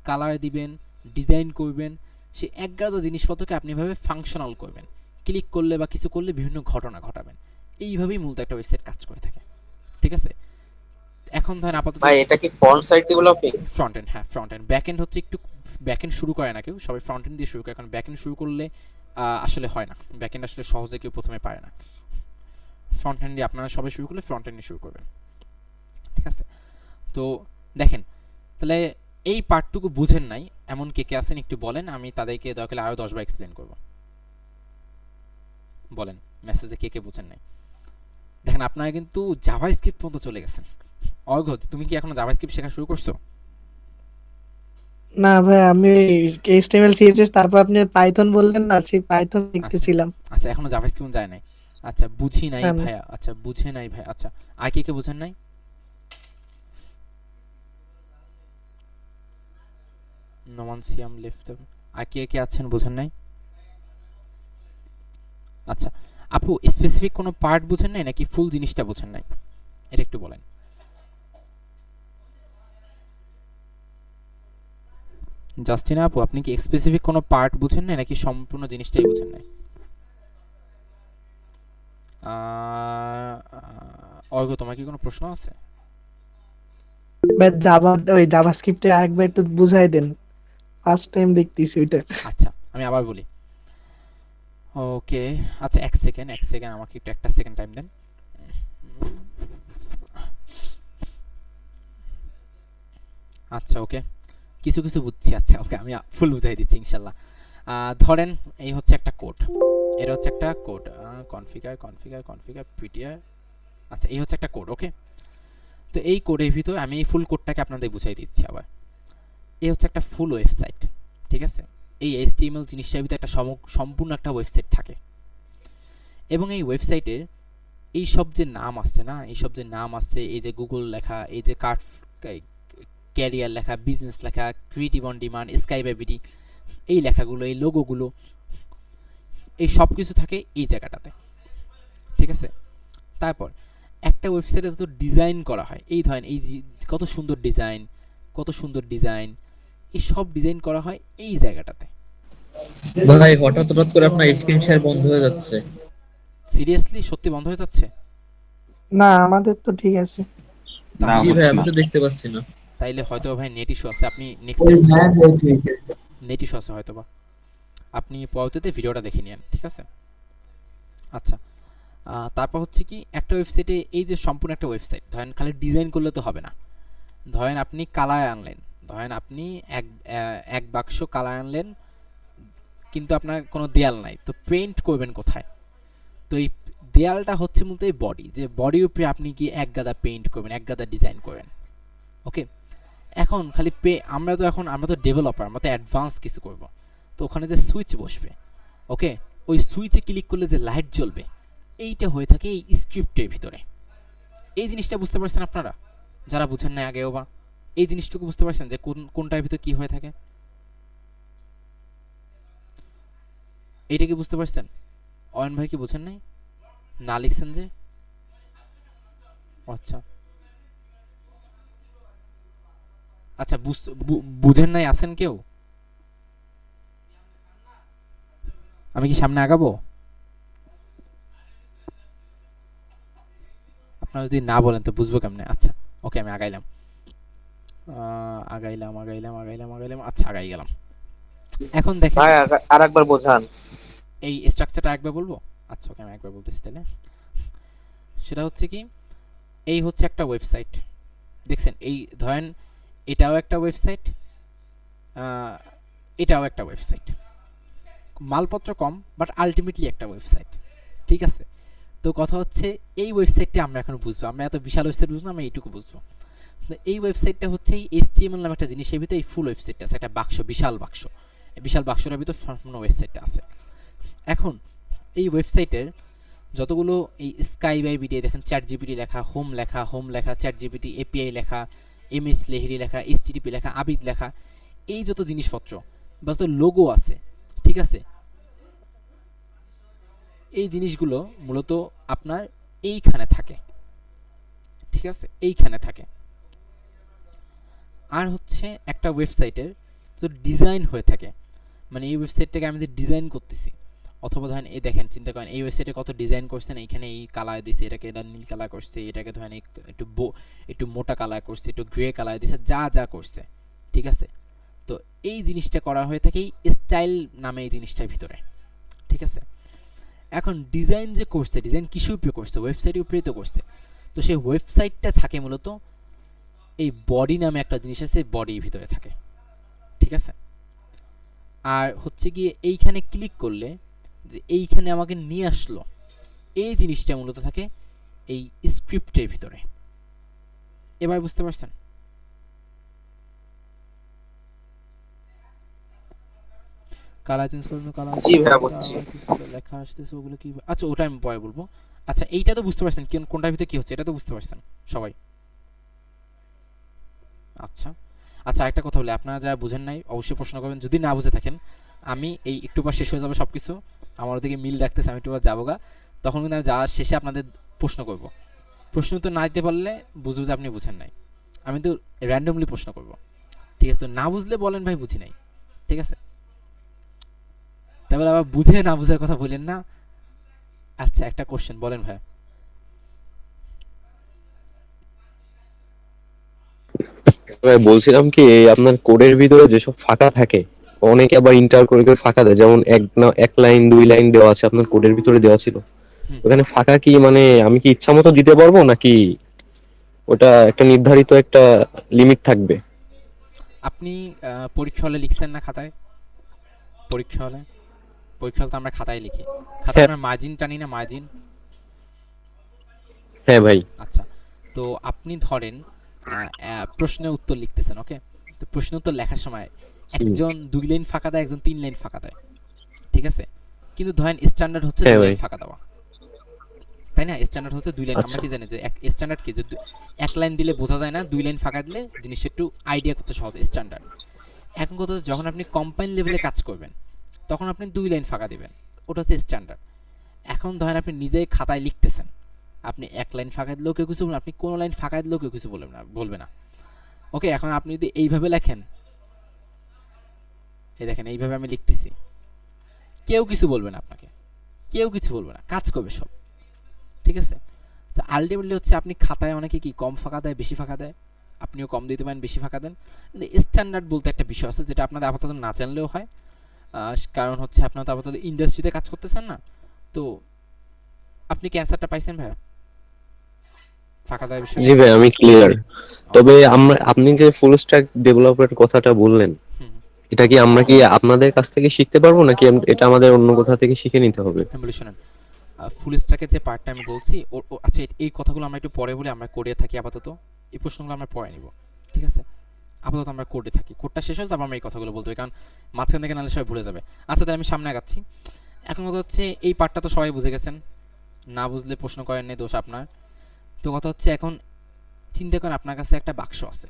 কালার দিবেন, ডিজাইন করবেন, সেই এক গাদা জিনিসপত্রকে আপনি এভাবে ফাংশনাল করবেন, ক্লিক করলে বা কিছু করলে বিভিন্ন ঘটনা ঘটাবেন। এইভাবেই মূলত একটা ওয়েবসাইট কাজ করে থাকে, ঠিক আছে? এখন ধরেন আপাতত ভাই এটা কি front side developing? Front end, হ্যাঁ ফ্রন্ট এন্ড। ব্যাক এন্ড হচ্ছে একটু ব্যাক এন্ড শুরু করে না কেউ, সবাই ফ্রন্ট এন্ড দিয়ে শুরু করে। কারণ ব্যাক এন্ড শুরু করলে আসলে হয় না, ব্যাক এন্ড আসলে সহজে কেউ প্রথমে পারে না। ফ্রন্ট এন্ড দিয়ে আপনারা সবাই শুরু করলে ফ্রন্ট এন্ড দিয়ে শুরু করবেন, ঠিক আছে? তো দেখেন, তাহলে এই পার্টটুকু বুঝেন নাই এমন কে কে আছেন একটু বলেন, আমি তাদেরকে দয়া করে আরো 10 বার এক্সপ্লেন করব। বলেন মেসেজে কে কে বুঝেন নাই। দেখেন আপনারা কিন্তু জাভাস্ক্রিপ্ট পর্যন্ত চলে গেছেন। অর্ঘ, তুমি কি এখনো জাভাস্ক্রিপ্ট শেখা শুরু করছো? না ভাই, আমি HTML CSS, তারপর আপনি পাইথন বললেন না, সেই পাইথন আচ্ছা শিখতেছিলাম। আচ্ছা, এখনো জাভাস্ক্রিপ্ট যায় নাই। আচ্ছা বুঝি নাই না, না। ভাইয়া, আচ্ছা বুঝে নাই ভাই। আচ্ছা আর কে কে বুঝেন নাই? নোমান সিয়াম লেফট। আর কে কে আছেন বুঝেন নাই? আচ্ছা আপু, স্পেসিফিক কোনো পার্ট বুঝেন নাই নাকি ফুল জিনিসটা বুঝেন নাই? এটা একটু বলেন। জাস্টিনা আপু, আপনি কি স্পেসিফিক কোনো পার্ট বুঝেন নাই নাকি সম্পূর্ণ জিনিসটাই বুঝেন নাই? অর্ঘ, তোমার কি কোনো প্রশ্ন আছে? ভাই জাভাস্ক্রিপ্টে আরেকবার একটু বুঝাই দেন, ফার্স্ট টাইম দেখতেছি ওইটা। আচ্ছা আমি আবার বলি। ওকে আচ্ছা, এক সেকেন্ড আমাকে একটু একটা সেকেন্ড টাইম দেন। আচ্ছা ওকে, কিছু কিছু বুঝছি। আচ্ছা ওকে, আমি ফুল বুঝাই দিচ্ছি ইনশাল্লাহ। ধরেন এই হচ্ছে একটা কোড, এটা হচ্ছে একটা কোড, কনফিগার পিটিআর। আচ্ছা এই হচ্ছে একটা কোড, ওকে? তো এই কোডের ভিতরে আমি এই ফুল কোডটাকে আপনাদের বুঝাই দিচ্ছি আবার। এই হচ্ছে একটা ফুল ওয়েবসাইট, ঠিক আছে? এই HTML জিনিসটার ভিতরে একটা সম্পূর্ণ একটা ওয়েবসাইট থাকে, এবং এই ওয়েবসাইটের এই সব যে নাম আছে না, এই সব যে নাম আছে, এই যে গুগল লেখা, এই যে ক্যারিয়ার লেখা, বিজনেস লেখা, ক্রিয়েটিভ অন ডিমান্ড, স্কাই বেবিটি, এই লেখাগুলো, এই লোগোগুলো, এই সব কিছু থাকে এই জায়গাটাতে, ঠিক আছে? তারপর একটা ওয়েবসাইটে যত ডিজাইন করা হয়, এই ধরেন এই কত সুন্দর ডিজাইন, এই সব ডিজাইন করা হয় এই জায়গাটাতে। ভাই হঠাৎ করে আপনার স্ক্রিন শেয়ার বন্ধ হয়ে যাচ্ছে। সিরিয়াসলি সত্যি বন্ধ হয়ে যাচ্ছে? না, আমাদের তো ঠিক আছে। জি ভাই, আমি তো দেখতে পাচ্ছি না। তাইলে হয়তো ভাই নেট ইস্যু আছে, আপনি নেক্সট ওই টাইম হ্যাঁ নেট ঠিক আছে। নেট ইস্যু আছে হয়তো বা, আপনি পরবর্তীতে ভিডিওটা দেখে নিন, ঠিক আছে? আচ্ছা তারপর হচ্ছে কি, একটা ওয়েবসাইটে এই যে সম্পূর্ণ একটা ওয়েবসাইট, ধরেন খালি ডিজাইন করলে তো হবে না। ধরেন আপনি কালার আনলেন, ধরেন আপনি এক বাক্স কালার আনলেন, কিন্তু আপনার কোনো দেয়াল নাই, তো পেইন্ট করবেন কোথায়? তো এই দেয়ালটা হচ্ছে মূলত এই বডি, যে বডির উপরে আপনি কি এক গাদা পেইন্ট করবেন, এক গাদা ডিজাইন করবেন, ওকে? এখন খালি আমরা তো ডেভেলপার, আমরা তো অ্যাডভান্স কিছু করব। তো ওখানে যে সুইচ বসবে, ওকে, ওই সুইচে ক্লিক করলে যে লাইট জ্বলবে, এইটা হয়ে থাকে এই স্ক্রিপ্টের ভিতরে। এই জিনিসটা বুঝতে পারছেন আপনারা যারা বুঝেন না আগেও, বা এই জিনিসটুকু বুঝতে পারছেন যে কোনটার ভিতরে কি হয়ে থাকে? এইটা কি বুঝতে পারছেন? অয়ন ভাই কি বুঝেন নাই? না লিখছেন যে? আচ্ছা আচ্ছা, বুঝেন নাই আছেন কেউ? আমি কি সামনে আগাবো? আপনারা যদি না বলেন তো বুঝবো কেমনে? আচ্ছা ওকে, আমি আগাইলাম। আগাইলাম আগাইলাম আগাইলাম আগাইলাম, আচ্ছা আগাই গেলাম। এখন দেখেন ভাই আরেকবার বোঝান। এই স্ট্রাকচারটা একবার বলবো। আচ্ছা ওকে, আমি একবার বলতেছি তাহলে। সেটা হচ্ছে কি, এই হচ্ছে একটা ওয়েবসাইট, দেখছেন? এই ধরেন এটাও একটা ওয়েবসাইট, এটাও একটা ওয়েবসাইট, মালপত্র কম বাট আলটিমেটলি একটা ওয়েবসাইট, ঠিক আছে? তো কথা হচ্ছে এই ওয়েবসাইটটা আমরা এখন বুঝবো, আমরা এত বিশাল ওয়েবসাইট বুঝবো না, আমরা এইটুকু বুঝবো। এই ওয়েবসাইটটা হচ্ছে এই HTML নামে একটা জিনিসের ভিতরে এই ফুল ওয়েবসাইটটা আছে, একটা বাক্স, বিশাল বাক্স, এই বিশাল বাক্সটার ভিতর সম্পূর্ণ ওয়েবসাইটটা আছে। এখন এই ওয়েবসাইটের যতগুলো এই স্কাই বাই বিডি দেখেন, ChatGPT লেখা, হোম লেখা, ChatGPT API লেখা, MS লেহিরি লেখা, HTTP লেখা, আবিদ লেখা, এই যত জিনিসপত্র বা যত লোগো আছে, ঠিক আছে, এই জিনিসগুলো মূলত আপনার এইখানে থাকে, ঠিক আছে, এইখানে থাকে। আর হচ্ছে একটা ওয়েবসাইটের তো ডিজাইন হয়ে থাকে, মানে এই ওয়েবসাইটটাকে আমি যে ডিজাইন করতেছি, অথবা ধরেন এই দেখেন, চিন্তা করেন এই ওয়েবসাইটে কত ডিজাইন করছেন, এইখানে এই কালার দিছে, এটাকে এটা নীল কালার করছে, এটাকে ধরেন একটু মোটা কালার করছে, একটু গ্রে কালার দিছে, যা যা করছে, ঠিক আছে। তো এই জিনিসটা করা হয়ে থাকে এই স্টাইল নামে এই জিনিসটার ভিতরে, ঠিক আছে। এখন ডিজাইন যে করছে, ডিজাইন কিসের উপরে করছে? ওয়েবসাইটের উপরেই তো করছে। তো সেই ওয়েবসাইটটা থাকে মূলত এই বডি নামে একটা জিনিস আছে, বডির ভিতরে থাকে, ঠিক আছে। আর হচ্ছে গিয়ে এইখানে ক্লিক করলে যে এইখানে আমাকে নিয়ে আসলো, এই জিনিসটা মূলত থাকে এই স্ক্রিপ্টের ভিতরে। এবার বুঝতে পারছেন? কালার চেঞ্জ করবেন, কালার জি ভাইয়া বুঝছি। লেখা আসতেছে ওগুলো কি, আচ্ছা ওটা আমি পরে বলবো। আচ্ছা এইটা তো বুঝতে পারছেন কোনটার ভিতরে কি হচ্ছে, এটা তো বুঝতে পারছেন সবাই? আচ্ছা আচ্ছা, একটা কথা বলি, আপনারা যারা বুঝেন নাই অবশ্যই প্রশ্ন করবেন, যদি না বুঝে থাকেন আমি এই একটু পর শেষ হয়ে যাবে সব কিছু, আমার ওদিকে মিল রাখতেছে, আমি একটু পর যাবো গা, তখন কিন্তু আমি যাওয়ার শেষে আপনাদের প্রশ্ন করব। প্রশ্ন তো না দিতে পারলে বুঝবো যে আপনি বুঝেন নাই, আমি তো র্যান্ডমলি প্রশ্ন করব, ঠিক আছে? তো না বুঝলে বলেন ভাই বুঝি নাই, ঠিক আছে? তারপরে আবার বুঝে না বুঝার কথা বলেন না। আচ্ছা একটা কোশ্চেন বলেন ভাই। ভাই বলছিলাম কি, এই আপনার কোডের ভিতরে যেসব ফাঁকা থাকে, অনেকে আবার ইন্টার করে করে ফাঁকা দেয়, যেমন এক লাইন 2 লাইন দেওয়া আছে আপনার কোডের ভিতরে দেওয়া ছিল, ওখানে ফাঁকা কি মানে আমি কি ইচ্ছা মতো দিতে পারবো নাকি ওটা একটা নির্ধারিত একটা লিমিট থাকবে? আপনি পরীক্ষা হলে লিখছেন না খাতায়? পরীক্ষা হলে তো আমরা খাতায় লিখি, খাতায় আমরা মার্জিন টানি না, মার্জিন? হ্যাঁ ভাই। আচ্ছা, তো আপনি ধরেন প্রশ্নের উত্তর লিখতেছেন, ওকে? তো প্রশ্নের উত্তর লেখার সময় একজন 2 লাইন ফাঁকা দেয়, একজন 3 লাইন ফাঁকা দেয়, ঠিক আছে? কিন্তু ধরেন স্ট্যান্ডার্ড হচ্ছে 2 লাইন ফাঁকা দেওয়া, তাই না? স্ট্যান্ডার্ড হচ্ছে 2 লাইন। আমরা কি জানি যে স্ট্যান্ডার্ড কি, যে 1 লাইন দিলে বোঝা যায় না, 2 লাইন ফাঁকা দিলে জিনিসটা একটু আইডিয়া করতে সহজ, স্ট্যান্ডার্ড। এখন কথা হচ্ছে যখন আপনি কোম্পানি লেভেলে কাজ করবেন তখন আপনি 2 লাইন ফাঁকা দিবেন, ওটা হচ্ছে স্ট্যান্ডার্ড। এখন ধরেন আপনি নিজেই খাতায় লিখতেছেন, আপনি 1 লাইন ফাঁকা দিলেও কেউ কিছু বলবে না, আপনি কোনো লাইন ফাঁকা দিলেও কেউ কিছু বলবে না, ওকে? এখন আপনি যদি এইভাবে লেখেন, এই দেখেন এইভাবে আমি লিখতেছি, কেউ কিছু বলবে না আপনাকে, কেউ কিছু বলবে না, কাজ করবে সব, ঠিক আছে? তো আলটিমেটলি হচ্ছে আপনি খাতায় অনেকে কি কম ফাঁকা দেয়, বেশি ফাঁকা দেয়, আপনিও কম দিতে পারেন, বেশি ফাঁকা দেন, কিন্তু স্ট্যান্ডার্ড বলতে একটা বিষয় আছে যেটা আপনাদের আপাতত না জানলেও হয়, কারণ হচ্ছে আপনারা তো আপাতত ইন্ডাস্ট্রিতে কাজ করতেছেন না। তো আপনি কি অ্যান্সারটা পাইছেন ভাই? ফাঁকা দেওয়ার বিষয়ে? জি ভাই আমি ক্লিয়ার। তবে আপনি যে ফুল স্ট্যাক ডেভেলপার কথাটা বললেন, এটা কি আমরা কি আপনাদের কাছ থেকে শিখতে পারবো নাকি এটা আমাদের অন্য কোথা থেকে শিখে নিতে হবে? শুনেন, ফুল স্ট্যাকের যে পার্টটা আমি বলছি, আচ্ছা এই কথাগুলো আমরা একটু পরে বলি, আমরা কোডে থাকি আপাতত, এই প্রশ্নগুলো আমরা পরে নিব, ঠিক আছে? আপাতত আমরা কোডে থাকি, কোডটা শেষ হলে তারপর আমরা এই কথাগুলো বলতে হবে, কারণ মাঝখান থেকে নাহলে সবাই ভুলে যাবে। আচ্ছা তাহলে আমি সামনে আগাচ্ছি। এখন কথা হচ্ছে এই পার্টটা তো সবাই বুঝে গেছেন, না বুঝলে প্রশ্ন করেন নেই, দোষ আপনার। তো কথা হচ্ছে এখন চিন্তা করেন আপনার কাছে একটা বাক্স আছে,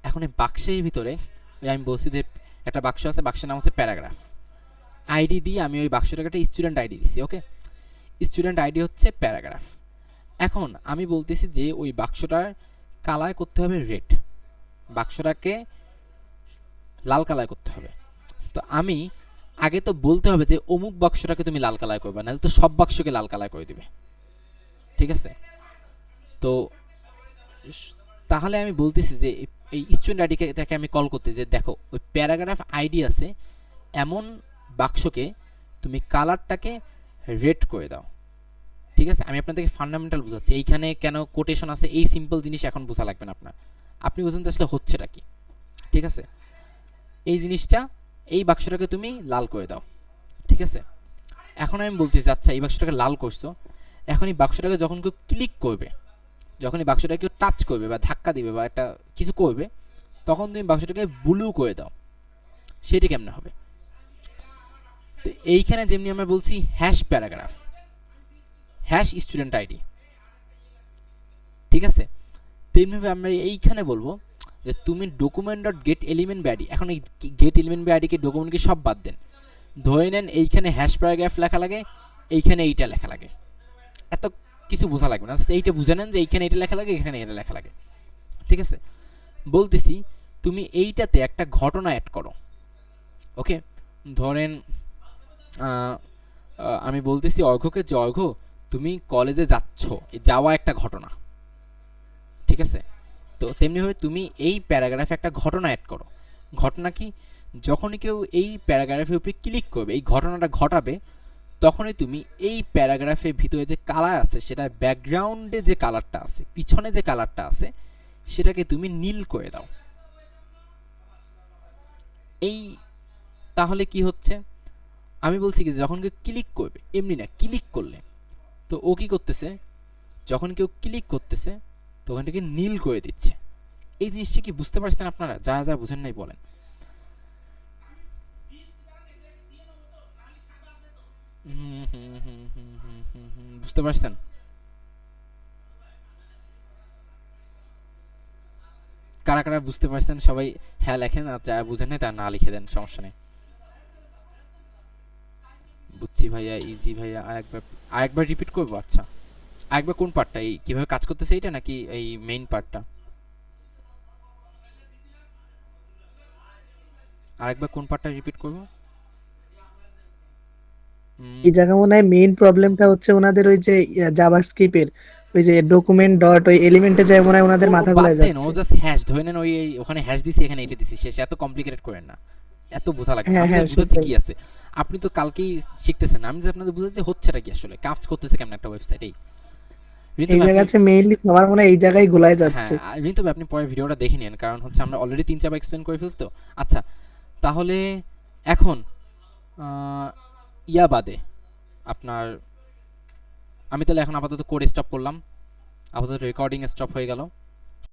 এখন এই বাক্সের ভিতরে আমি বলছি যে একটা বাক্স আছে, বাক্সের নাম হচ্ছে প্যারাগ্রাফ। আইডি দিয়ে আমি ওই বাক্সটাকে একটা স্টুডেন্ট আইডি দিচ্ছি, ওকে? স্টুডেন্ট আইডি হচ্ছে প্যারাগ্রাফ। এখন আমি বলতেছি যে ওই বাক্সটার কালার করতে হবে রেড, বাক্সটাকে লাল কালার করতে হবে। তো আমি আগে তো বলতে হবে যে অমুক বাক্সটাকে তুমি লাল কালার করবে, নাহলে তো সব বাক্সকে লাল কালার করে দিবে, ঠিক আছে? তো তাহলে আমি বলতেছি যে এই স্টুডেন্ট আইডিটাকে আমি কল করতে যে দেখো ওই প্যারাগ্রাফ আইডি আছে এমন বাক্সকে তুমি কালারটাকে রেড করে দাও। ঠিক আছে, আমি আপনাদেরকে ফান্ডামেন্টাল বোঝাচ্ছি। এইখানে কেন কোটেশন আছে এই সিম্পল জিনিস এখন বোঝা লাগবে না আপনার, আপনি বুঝুন তো আসলে হচ্ছেটা কি। ঠিক আছে, এই জিনিসটা এই বাক্সটাকে তুমি লাল করে দাও। ঠিক আছে, এখন আমি বলতেছি আচ্ছা এই বাক্সটাকে লাল করছো, এখন এই বাক্সটাকে যখন কেউ ক্লিক করবে, যখন এই বাক্সটাকে কেউ টাচ করবে বা ধাক্কা দিবে বা একটা কিছু করবে, তখন তুমি বাক্সটাকে ব্লু করে দাও। সেটি কেমনে হবে? তো এইখানে যেমনি আমরা বলছি hash paragraph, hash student ID, ঠিক আছে, তেমনিভাবে আমরা এইখানে বলবো যে তুমি document dot get element by ID. এখন এই গেট এলিমেন্ট বাই আইডিকে ডকুমেন্টকে সব বাদ দেন, ধরে নেন এইখানে হ্যাশ প্যারাগ্রাফ লেখা লাগে, এইখানে এইটা লেখা লাগে, এত কিছু বোঝা লাগবে না, এইটা বুঝে নেন যে এইখানে এটা লেখা লাগে, এখানে এটা লেখা লাগে। ঠিক আছে, বলতেছি তুমি এইটাতে একটা ঘটনা অ্যাড করো। ওকে, ধরেন আমি বলতেছি অর্ঘ্যকে যে অর্ঘ্য তুমি কলেজে যাচ্ছ, যাওয়া একটা ঘটনা। ঠিক আছে, তো তেমনিভাবে তুমি এই প্যারাগ্রাফে একটা ঘটনা অ্যাড করো। ঘটনা কি? যখনই কেউ এই প্যারাগ্রাফের উপরে ক্লিক করবে, এই ঘটনাটা ঘটাবে, তখনই তুমি এই প্যারাগ্রাফের ভিতরে যে কালার আছে, সেটা ব্যাকগ্রাউন্ডে যে কালারটা আছে, পিছনে যে কালারটা আছে, সেটাকে তুমি নীল করে দাও। এই তাহলে কি হচ্ছে? আমি বলছি কি যখন কেউ ক্লিক করবে, এমনি না, ক্লিক করলে তো ও কি করতেছে, যখন কেউ ক্লিক করতেছে তো ওখানটাকে নীল করে দিচ্ছে। এই জিনিসটা কি বুঝতে পারছেন আপনারা? যা যা বুঝেন নাই বলেন। বুঝতে পারছেন? কারা কারা বুঝতে পারছেন সবাই হ্যাঁ লেখেন, আর যা বুঝেন নাই তা না লিখে দেন, সমস্যা নেই। বুঝছি ভাইয়া, ইজি ভাইয়া। আরেকবার রিপিট করবো? আচ্ছা, আরেকবার কোন পার্টটা, এই কিভাবে কাজ করতেছে এইটা নাকি এই মেইন পার্টটা? আরেকবার কোন পার্টটা রিপিট করবো? এই জায়গা মনে হয় মেইন প্রবলেমটা হচ্ছে ওনাদের ওই যে জাভাস্ক্রিপ্টের ওই যে ডকুমেন্ট ডট ওই এলিমেন্টে যায় মনে হয় ওনাদের মাথা ঘুরে ও যাচ্ছে। জাস্ট হ্যাশ ধরে নেন, ওই ওখানে হ্যাশ দিছি, এখানে এটা দিছি, শেষ। এত কমপ্লিকেটেড করেন না, এত বোঝা লাগবে না। হ্যাঁ আমি হ্যাঁ বুঝাচ্ছি সেটাই। কি আছে, আপনি তো কালকেই শিখতেছেন, আমি যে আপনাদের বুঝাচ্ছি হচ্ছেটা কি আসলে, কাজ করতেছে কেমন একটা ওয়েবসাইট। এই এই জায়গাতে মেইনলি সবার মনে হয় এই জায়গায় গোলায় যাচ্ছে। হ্যাঁ, রিন্তু ভাই আপনি পরে ভিডিওটা দেখে নিন, কারণ হচ্ছে আমরা অলরেডি 3-4 এক্সপ্লেন করে ফেলছি তো। আচ্ছা, তাহলে এখন ইয়া বাদে আপনার, আমি তাহলে এখন আপাতত কোড স্টপ করলাম, আপাতত রেকর্ডিং স্টপ হয়ে গেল।